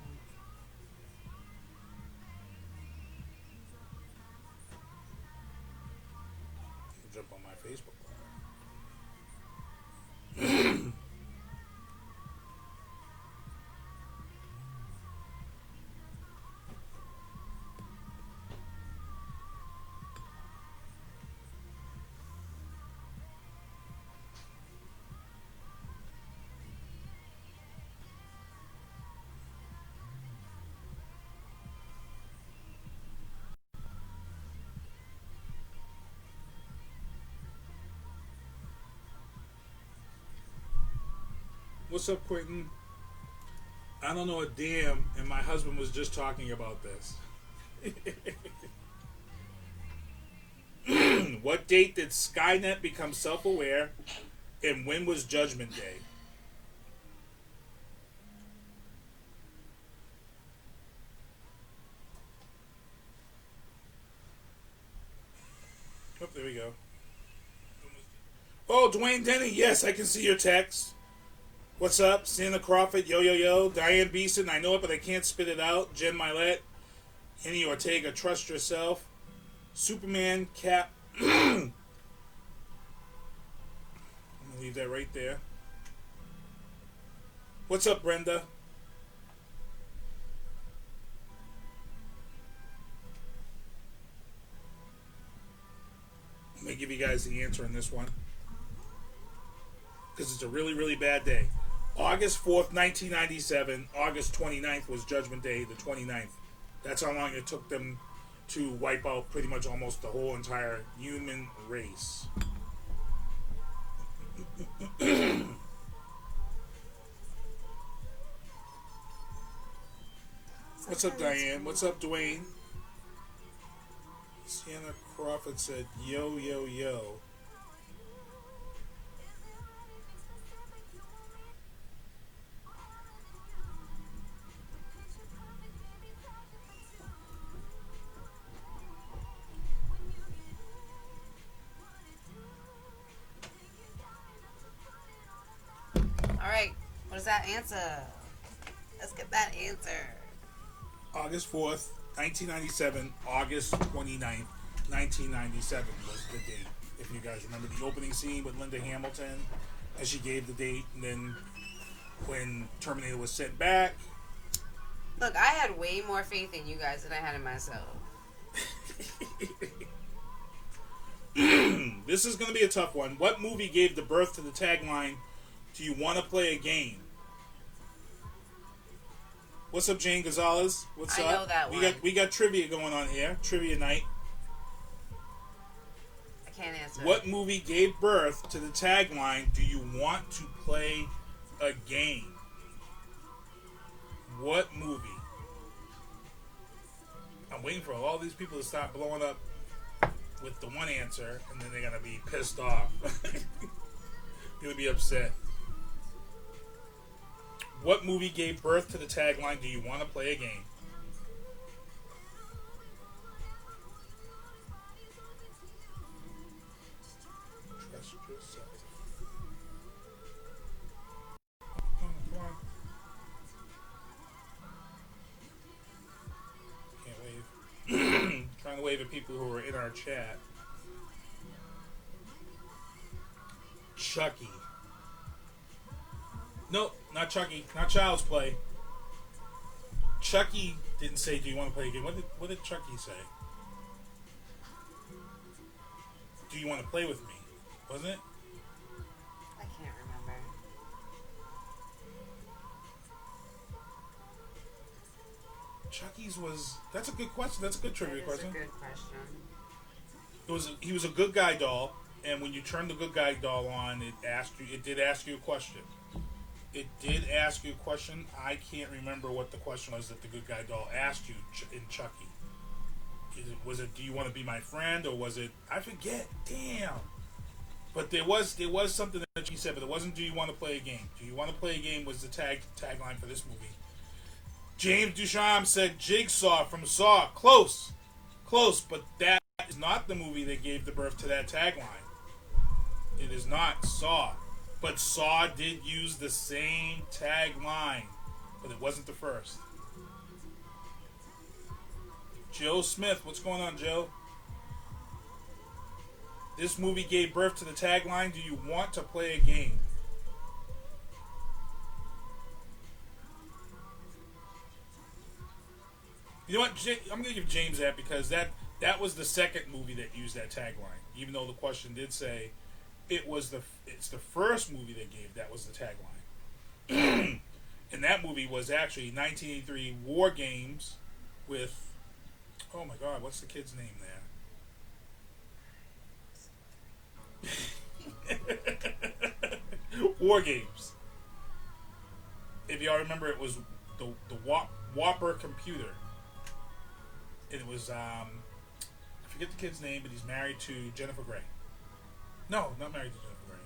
Jump on my Facebook. What's up, Quentin? I don't know a damn, and my husband was just talking about this. What date did Skynet become self-aware, and when was Judgment Day? Oh, there we go. Oh, Dwayne Denny, yes, I can see your text. What's up? Santa Crawford, yo, yo, yo. Diane Beeson, I know it, but I can't spit it out. Jen Milet, Henny Ortega, trust yourself. Superman, Cap. I'm going to leave that right there. What's up, Brenda? I'm going to give you guys the answer on this one, because it's a really, really bad day. August 4th, 1997, August 29th was Judgment Day, the 29th. That's how long it took them to wipe out pretty much almost the whole entire human race. What's up, Diane? What's up, Dwayne? Sienna Crawford said, yo, yo, yo. Alright, what is that answer? Let's get that answer. August 4th, 1997, August 29th, 1997 was the date. If you guys remember the opening scene with Linda Hamilton, as she gave the date, and then when Terminator was sent back. Look, I had way more faith in you guys than I had in myself. This is going to be a tough one. What movie gave the birth to the tagline, "Do you want to play a game?" What's up, Jane Gonzalez? What's up? I know that one. We got trivia going on here. Trivia night. I can't answer. What movie gave birth to the tagline, "Do you want to play a game?" What movie? I'm waiting for all these people to stop blowing up with the one answer, and then they're gonna be pissed off. They're gonna be upset. What movie gave birth to the tagline, "Do you want to play a game?" Trust yourself. Come on. Can't wave. Trying to wave at people who are in our chat. Chucky. Nope, not Chucky. Not Child's Play. Chucky didn't say, "Do you want to play a game?" What did Chucky say? "Do you want to play with me?" Wasn't it? I can't remember. Chucky's was... That's a good question. That's a good trivia That is question. a good question. He was a good guy doll, and when you turned the good guy doll on, it did ask you a question. It did ask you a question. I can't remember what the question was that the good guy doll asked you in Chucky. Was it, "Do you want to be my friend?" or was it, I forget. Damn. But there was something that she said, but it wasn't, "Do you want to play a game?" "Do you want to play a game" was the tagline for this movie. James Duchamp said Jigsaw from Saw. Close, but that is not the movie that gave the birth to that tagline. It is not Saw. But Saw did use the same tagline, but it wasn't the first. Joe Smith, what's going on, Joe? This movie gave birth to the tagline, "Do you want to play a game?" You know what? I'm going to give James that, because that was the second movie that used that tagline. Even though the question did say it's the first movie that was the tagline. And that movie was actually 1983 War Games with, oh my God, what's the kid's name there? War Games. if y'all remember, it was the Whopper computer. It was I forget the kid's name, but he's married to Jennifer Grey. No, not married to Jennifer Grey.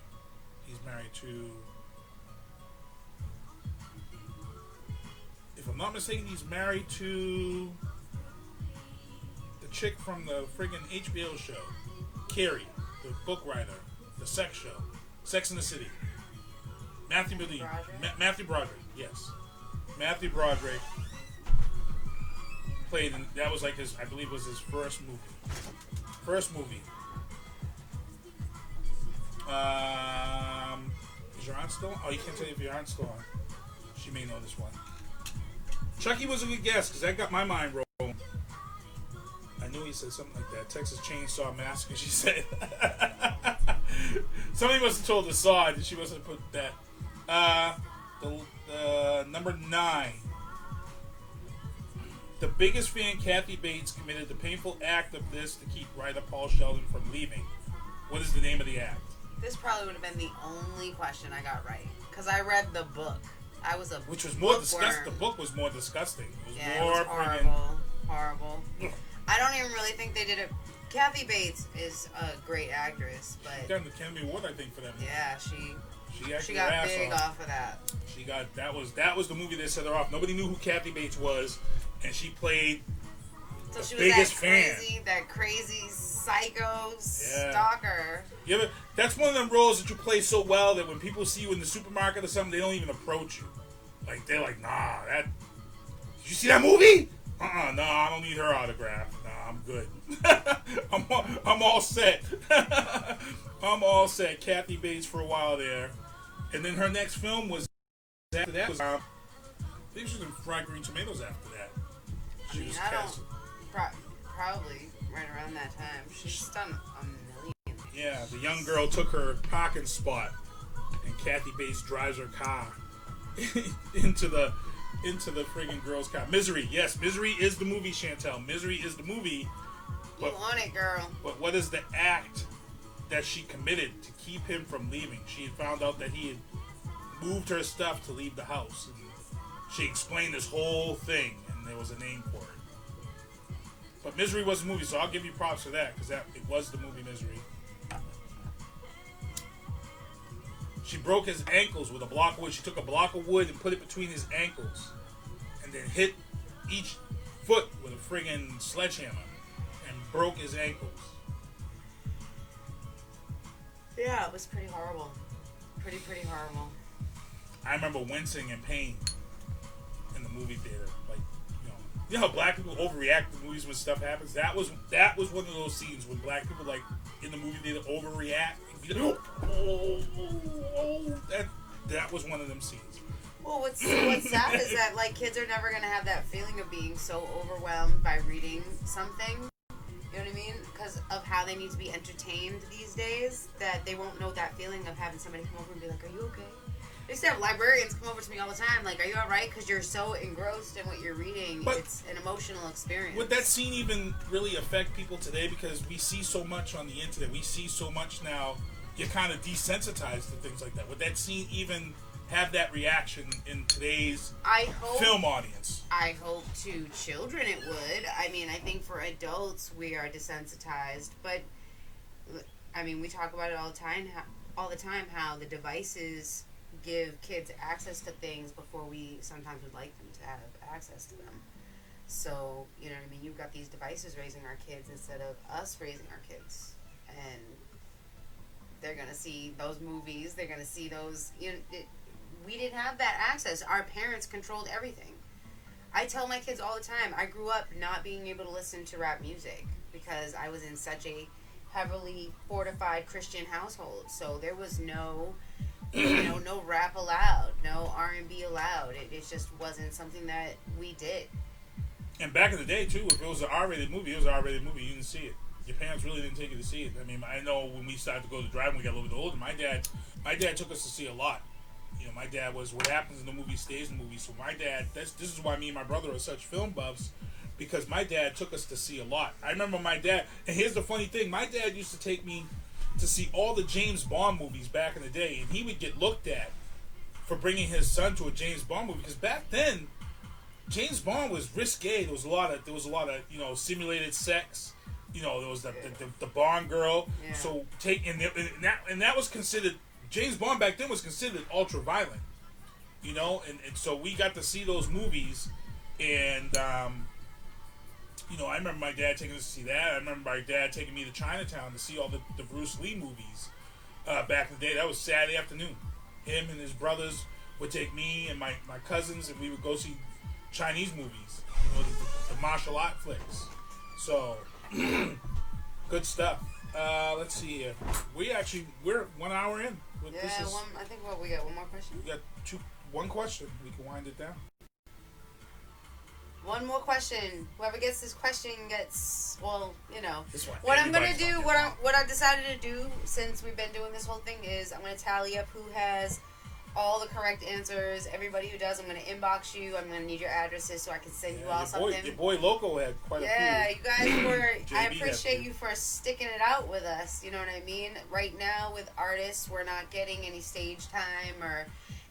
He's married to, if I'm not mistaken, he's married to the chick from the friggin' HBO show, Carrie, the book writer, the sex show, Sex in the City. Matthew Broderick, yes. Matthew Broderick played, and that was like his, I believe, was his first movie. Is your aunt still on? Oh, you can't tell you if your aunt's still on. She may know this one. Chucky was a good guess because that got my mind rolling. I knew he said something like that. Texas Chainsaw Massacre, she said. Somebody must have told the Saw that she must have put that. The number 9. The biggest fan, Kathy Bates, committed the painful act of this to keep writer Paul Sheldon from leaving. What is the name of the act? This probably would have been the only question I got right. Because I read the book. I was a Which was more disgusting. The book was more disgusting. It was horrible. Horrible. I don't even really think they did it. Kathy Bates is a great actress, but she got an Academy Award, I think, for that movie. Yeah, she got big off of that. She got that was the movie that set her off. Nobody knew who Kathy Bates was, and she played so the she biggest was fan. that crazy psycho stalker. That's one of them roles that you play so well that when people see you in the supermarket or something, they don't even approach you. Like they're like, nah, did you see that movie? No, I don't need her autograph. Nah, I'm good. I'm all set. I'm all set. Kathy Bates for a while there, and then her next film was after that was I think she was in Fried Green Tomatoes after that. Probably right around that time. She's done a million. Yeah, the young girl took her parking spot, and Kathy Bates drives her car into the friggin' girl's car. Misery, yes, Misery is the movie, Chantel. Misery is the movie. You want it, girl. But what is the act that she committed to keep him from leaving? She had found out that he had moved her stuff to leave the house. And she explained this whole thing, and there was a name for it. But Misery was the movie, so I'll give you props for that, because it was the movie Misery. She broke his ankles with a block of wood. She took a block of wood and put it between his ankles, and then hit each foot with a friggin' sledgehammer, and broke his ankles. Yeah, it was pretty horrible. Pretty horrible. I remember wincing in pain in the movie theater. Like, you know how black people overreact to movies when stuff happens? That was one of those scenes when black people, like, in the movie theater overreact. That was one of them scenes. Well, what's sad is that, like, kids are never going to have that feeling of being so overwhelmed by reading something. You know what I mean? Because of how they need to be entertained these days, that they won't know that feeling of having somebody come over and be like, are you okay? I used to have librarians come over to me all the time, like, are you alright? Because you're so engrossed in what you're reading. But it's an emotional experience. Would that scene even really affect people today? Because we see so much on the internet. We see so much now. You're kind of desensitized to things like that. Would that scene even have that reaction in today's film audience? I hope to children it would. I mean, I think for adults we are desensitized. But, I mean, we talk about it all the time how the devices give kids access to things before we sometimes would like them to have access to them. So, you know what I mean? You've got these devices raising our kids instead of us raising our kids. And they're going to see those movies. They're going to see those. We didn't have that access. Our parents controlled everything. I tell my kids all the time, I grew up not being able to listen to rap music because I was in such a heavily fortified Christian household. So there was no rap allowed, no R&B allowed. It just wasn't something that we did. And back in the day, too, if it was an R-rated movie, it was an R-rated movie. You didn't see it. Your parents really didn't take you to see it. I mean, I know when we started to go to drive when we got a little bit older, my dad took us to see a lot. You know, my dad was, what happens in the movie stays in the movie. So my dad, this is why me and my brother are such film buffs, because my dad took us to see a lot. I remember my dad, and here's the funny thing, my dad used to take me to see all the James Bond movies back in the day, and he would get looked at for bringing his son to a James Bond movie, because back then James Bond was risque. There was a lot of simulated sex. There was the Bond girl. Yeah. So and that was considered, James Bond back then was considered ultra violent. And so we got to see those movies, and I remember my dad taking us to see that. I remember my dad taking me to Chinatown to see all the Bruce Lee movies back in the day. That was Saturday afternoon. Him and his brothers would take me and my cousins, and we would go see Chinese movies, the martial art flicks. So, good stuff. Let's see here. We're 1 hour in. Yeah, I think we got one more question. We got one question. We can wind it down. One more question. Whoever gets this question gets, This one. What I'm going to do, what I decided to do since we've been doing this whole thing is I'm going to tally up who has all the correct answers. Everybody who does, I'm going to inbox you. I'm going to need your addresses so I can send you all something. Your boy Loco had quite a few. Yeah, you guys were, I JB appreciate you for sticking it out with us. You know what I mean? Right now with artists, we're not getting any stage time or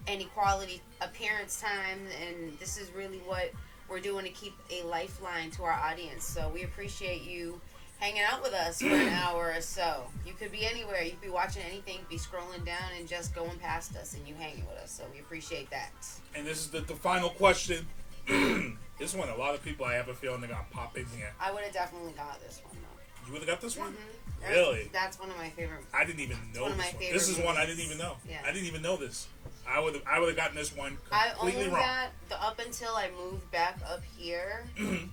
any quality appearance time. And this is really what we're doing to keep a lifeline to our audience. So we appreciate you hanging out with us for an hour or so. You could be anywhere. You could be watching anything, be scrolling down and just going past us and you hanging with us. So we appreciate that. And this is the final question. This one, a lot of people, I have a feeling they're going to pop in here. I would have definitely got this one, though. You would have got this one? Mm-hmm. Really? That's one of my favorite. I didn't even know this one. This is one I didn't even know. Yeah. I didn't even know this. I would have gotten this one completely I owned wrong. that up until I moved back up here.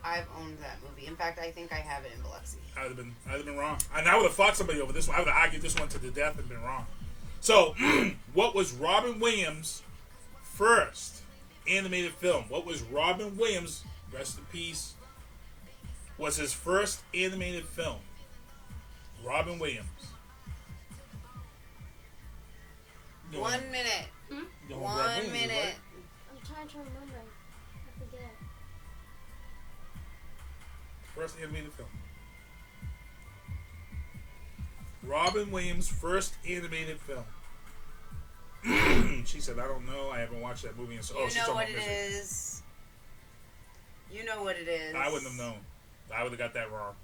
I've owned that movie. In fact, I think I have it in Biloxi. I'd have been wrong. And I would have fought somebody over this one. I would have argued this one to the death and been wrong. So, what was Robin Williams' first animated film? What was Robin Williams, rest in peace, was his first animated film? Robin Williams. 1 minute. You know who 1 Robin Williams is, minute. right? I'm trying to remember. I forget. First animated film. Robin Williams' first animated film. She said, I don't know. I haven't watched that movie. You know what it is. You know what it is. I wouldn't have known. I would have got that wrong.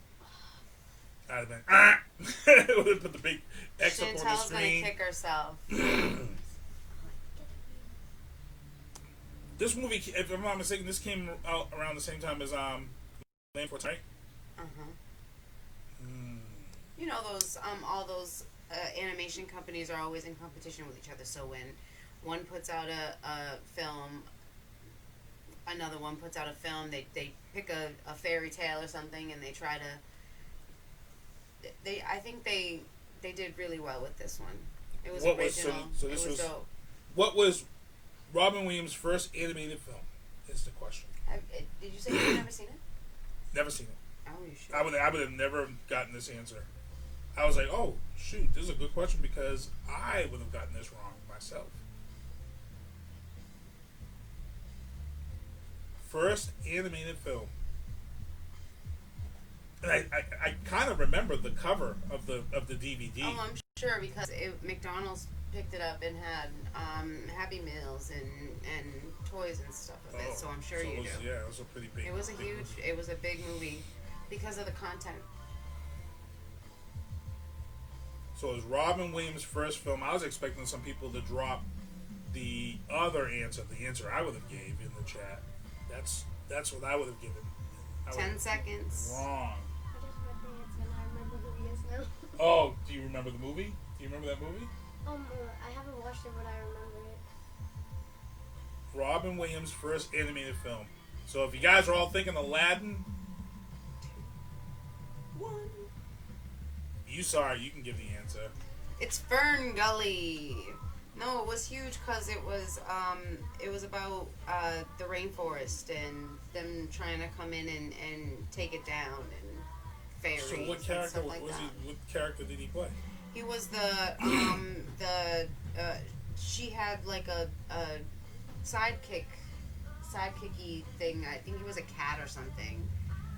I'd have been, would have put the big X up on the Chantel's screen. going to kick herself. This movie, if I'm not mistaken, this came out around the same time as Land for right? You know those all those animation companies are always in competition with each other. So when one puts out a film, another one puts out a film. They pick a fairy tale or something, and they try to. I think they did really well with this one. It was original. So this was dope. What was Robin Williams' first animated film? Is the question. Did you say you've never seen it? Never seen it. Oh, you should. I would have never gotten this answer. I was like, oh shoot, this is a good question because I would have gotten this wrong myself. First animated film. And I kind of remember the cover of the DVD. Oh, I'm sure because McDonald's picked it up and had Happy Meals and toys and stuff with it. So I'm sure you do. Yeah, it was a pretty big. It was it was a big movie because of the content. So it was Robin Williams' first film. I was expecting some people to drop the other answer, the answer I would have gave in the chat. That's what I would have given. 10 seconds. Wrong. I just read the answer and I remember who he is now. Oh, do you remember the movie? Do you remember that movie? I haven't watched it, but I remember it. Robin Williams' first animated film. So if you guys are all thinking Aladdin, 2, 1. You saw it, you can give the answer. It's Fern Gully. No, it was huge because it was about the rainforest and them trying to come in and take it down and fairies. So what and character stuff like was that. he? What character did he play? He was she had like a sidekicky thing. I think he was a cat or something.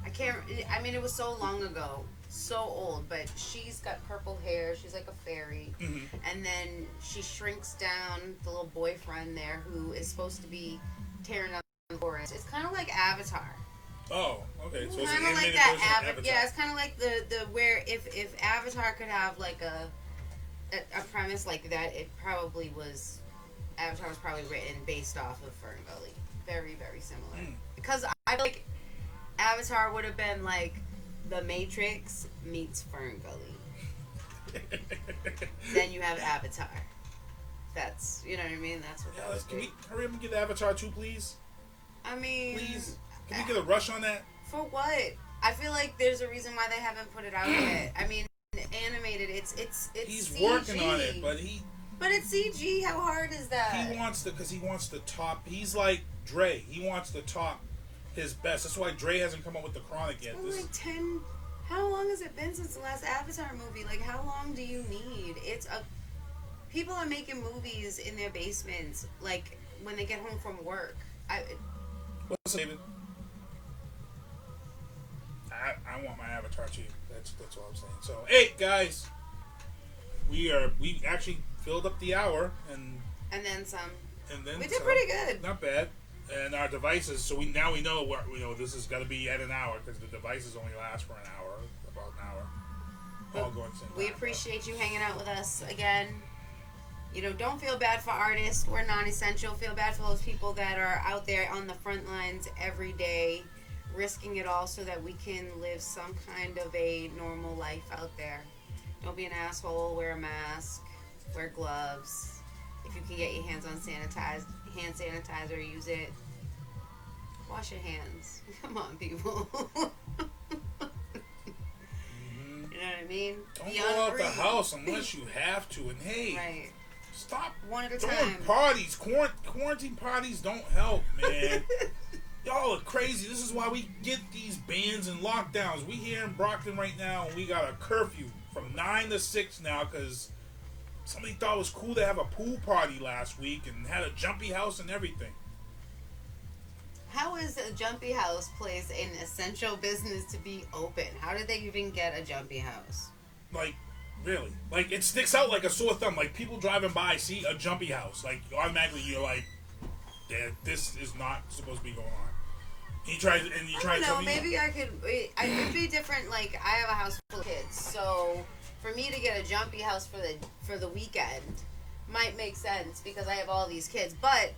I mean, it was so long ago. so old, but she's got purple hair. She's like a fairy. Mhm. And then she shrinks down the little boyfriend there who is supposed to be tearing up the forest. It's kind of like Avatar. Oh, okay. So it's an Kind of like animated that. version of Avatar. Yeah, it's kind of like the where if Avatar could have like a premise like that, it probably was. Avatar was probably written based off of Fern Gully. Very, very similar. Because I feel like Avatar would have been like The Matrix meets Fern Gully. Then you have Avatar. That's, you know what I mean? That's what that would Can be. we hurry up and get Avatar 2, please? I mean... Please? Can we get a rush on that? For what? I feel like there's a reason why they haven't put it out yet. I mean, animated, it's He's CG. working on it, but But it's CG. How hard is that? he wants to, because he wants to top. He's like Dre. He wants to top his best. That's why Dre hasn't come up with the Chronic yet. It's been like 10. How long has it been since the last Avatar movie? Like, how long do you need? People are making movies in their basements, like when they get home from work. What's David? I want my Avatar too. That's all I'm saying. So, hey guys, we actually filled up the hour and then some. then We did some. pretty good. Not bad. And our devices. So we know this has got to be at an hour because the devices only last for about an hour. All going same We time, appreciate you hanging out with us again. You know, don't feel bad for artists. We're non-essential. Feel bad for those people that are out there on the front lines every day, risking it all so that we can live some kind of a normal life out there. Don't be an asshole. Wear a mask. Wear gloves. If you can get your hands on hand sanitizer, use it. Wash your hands. Come on, people. You know what I mean? Don't go out the house unless you have to. And hey, right. Stop One at a throwing time. parties. Quarantine parties don't help, man. Y'all are crazy. This is why we get these bans and lockdowns. We here in Brockton right now, and we got a curfew from 9 to 6 now because somebody thought it was cool to have a pool party last week and had a jumpy house and everything. How is a jumpy house place an essential business to be open? How did they even get a jumpy house? Like, really? Like, it sticks out like a sore thumb. Like, people driving by see a jumpy house. Like, automatically you're like, yeah, this is not supposed to be going on. And you try to tell me. Maybe I could be different. Like, I have a house full of kids, so for me to get a jumpy house for the weekend might make sense because I have all these kids. But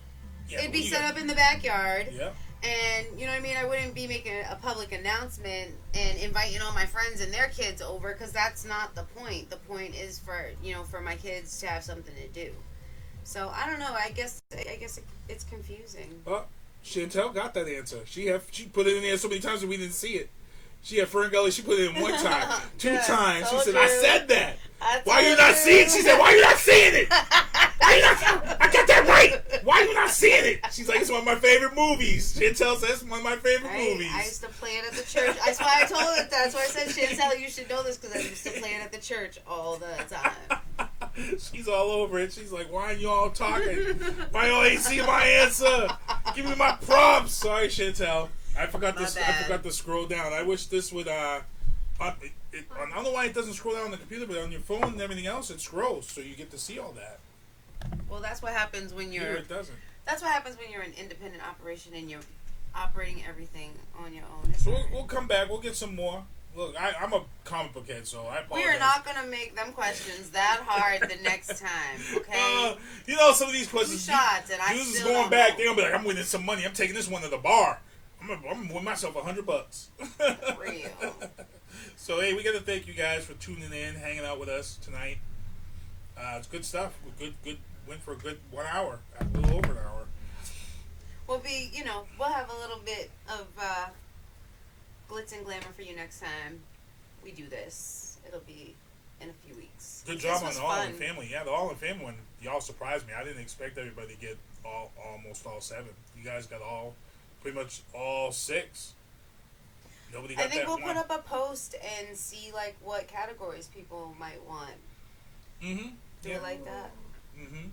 it'd be set up in the backyard. Yeah. And, you know what I mean? I wouldn't be making a public announcement and inviting all my friends and their kids over because that's not the point. The point is for my kids to have something to do. So, I don't know. I guess it's confusing. Oh, Chantel got that answer. She put it in there so many times that we didn't see it. She had Fern Gully. She put it in one time, 2 times. She said, "I said that. Why you not seeing it?" She said, "Why you not seeing it? I got that right. Why you not seeing it?" She's like, "It's one of my favorite movies." Chantel says, "It's one of my favorite movies." I used to play it at the church. That's why I told her that. That's why I said, Chantel, you should know this because I used to play it at the church all the time. She's all over it. She's like, "Why are you all talking? Why y'all ain't see my answer? Give me my prompts." Sorry, Chantel. I forgot to scroll down. I wish this would I don't know why it doesn't scroll down on the computer, but on your phone and everything else, it scrolls, so you get to see all that. Well, that's what happens when you're. Here it doesn't. That's what happens when you're an independent operation and you're operating everything on your own. So we'll come back. We'll get some more. Look, I'm a comic book head, so I apologize. We are not going to make them questions that hard the next time, okay? Some of these questions. 2 shots, and I still still going don't back. know. They're gonna be like, "I'm winning some money. I'm taking this one to the bar. I'm gonna win myself $100." Real. So hey, we got to thank you guys for tuning in, hanging out with us tonight. It's good stuff. Good. Went for a good 1 hour, a little over an hour. We'll have a little bit of glitz and glamour for you next time we do this. It'll be in a few weeks. Good job on the All in Family. Yeah, the All in Family one. Y'all surprised me. I didn't expect everybody to get almost all 7. You guys got pretty much all 6. Nobody got that. I think we'll one. put up a post and see like what categories people might want. Mm-hmm. Do it like that. Mm-hmm.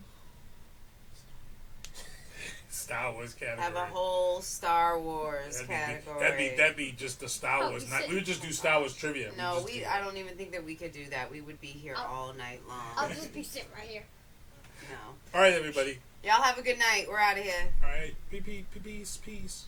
Star Wars category. Have a whole Star Wars That'd category. That'd be just the Star Oh, Wars. you Not, said- we would just do Star Wars trivia. No, We'd just do I don't even think that we could do that. We would be here all night I'll long. just be sitting right here. No. All right, everybody. Y'all have a good night. We're out of here. All right. Peace.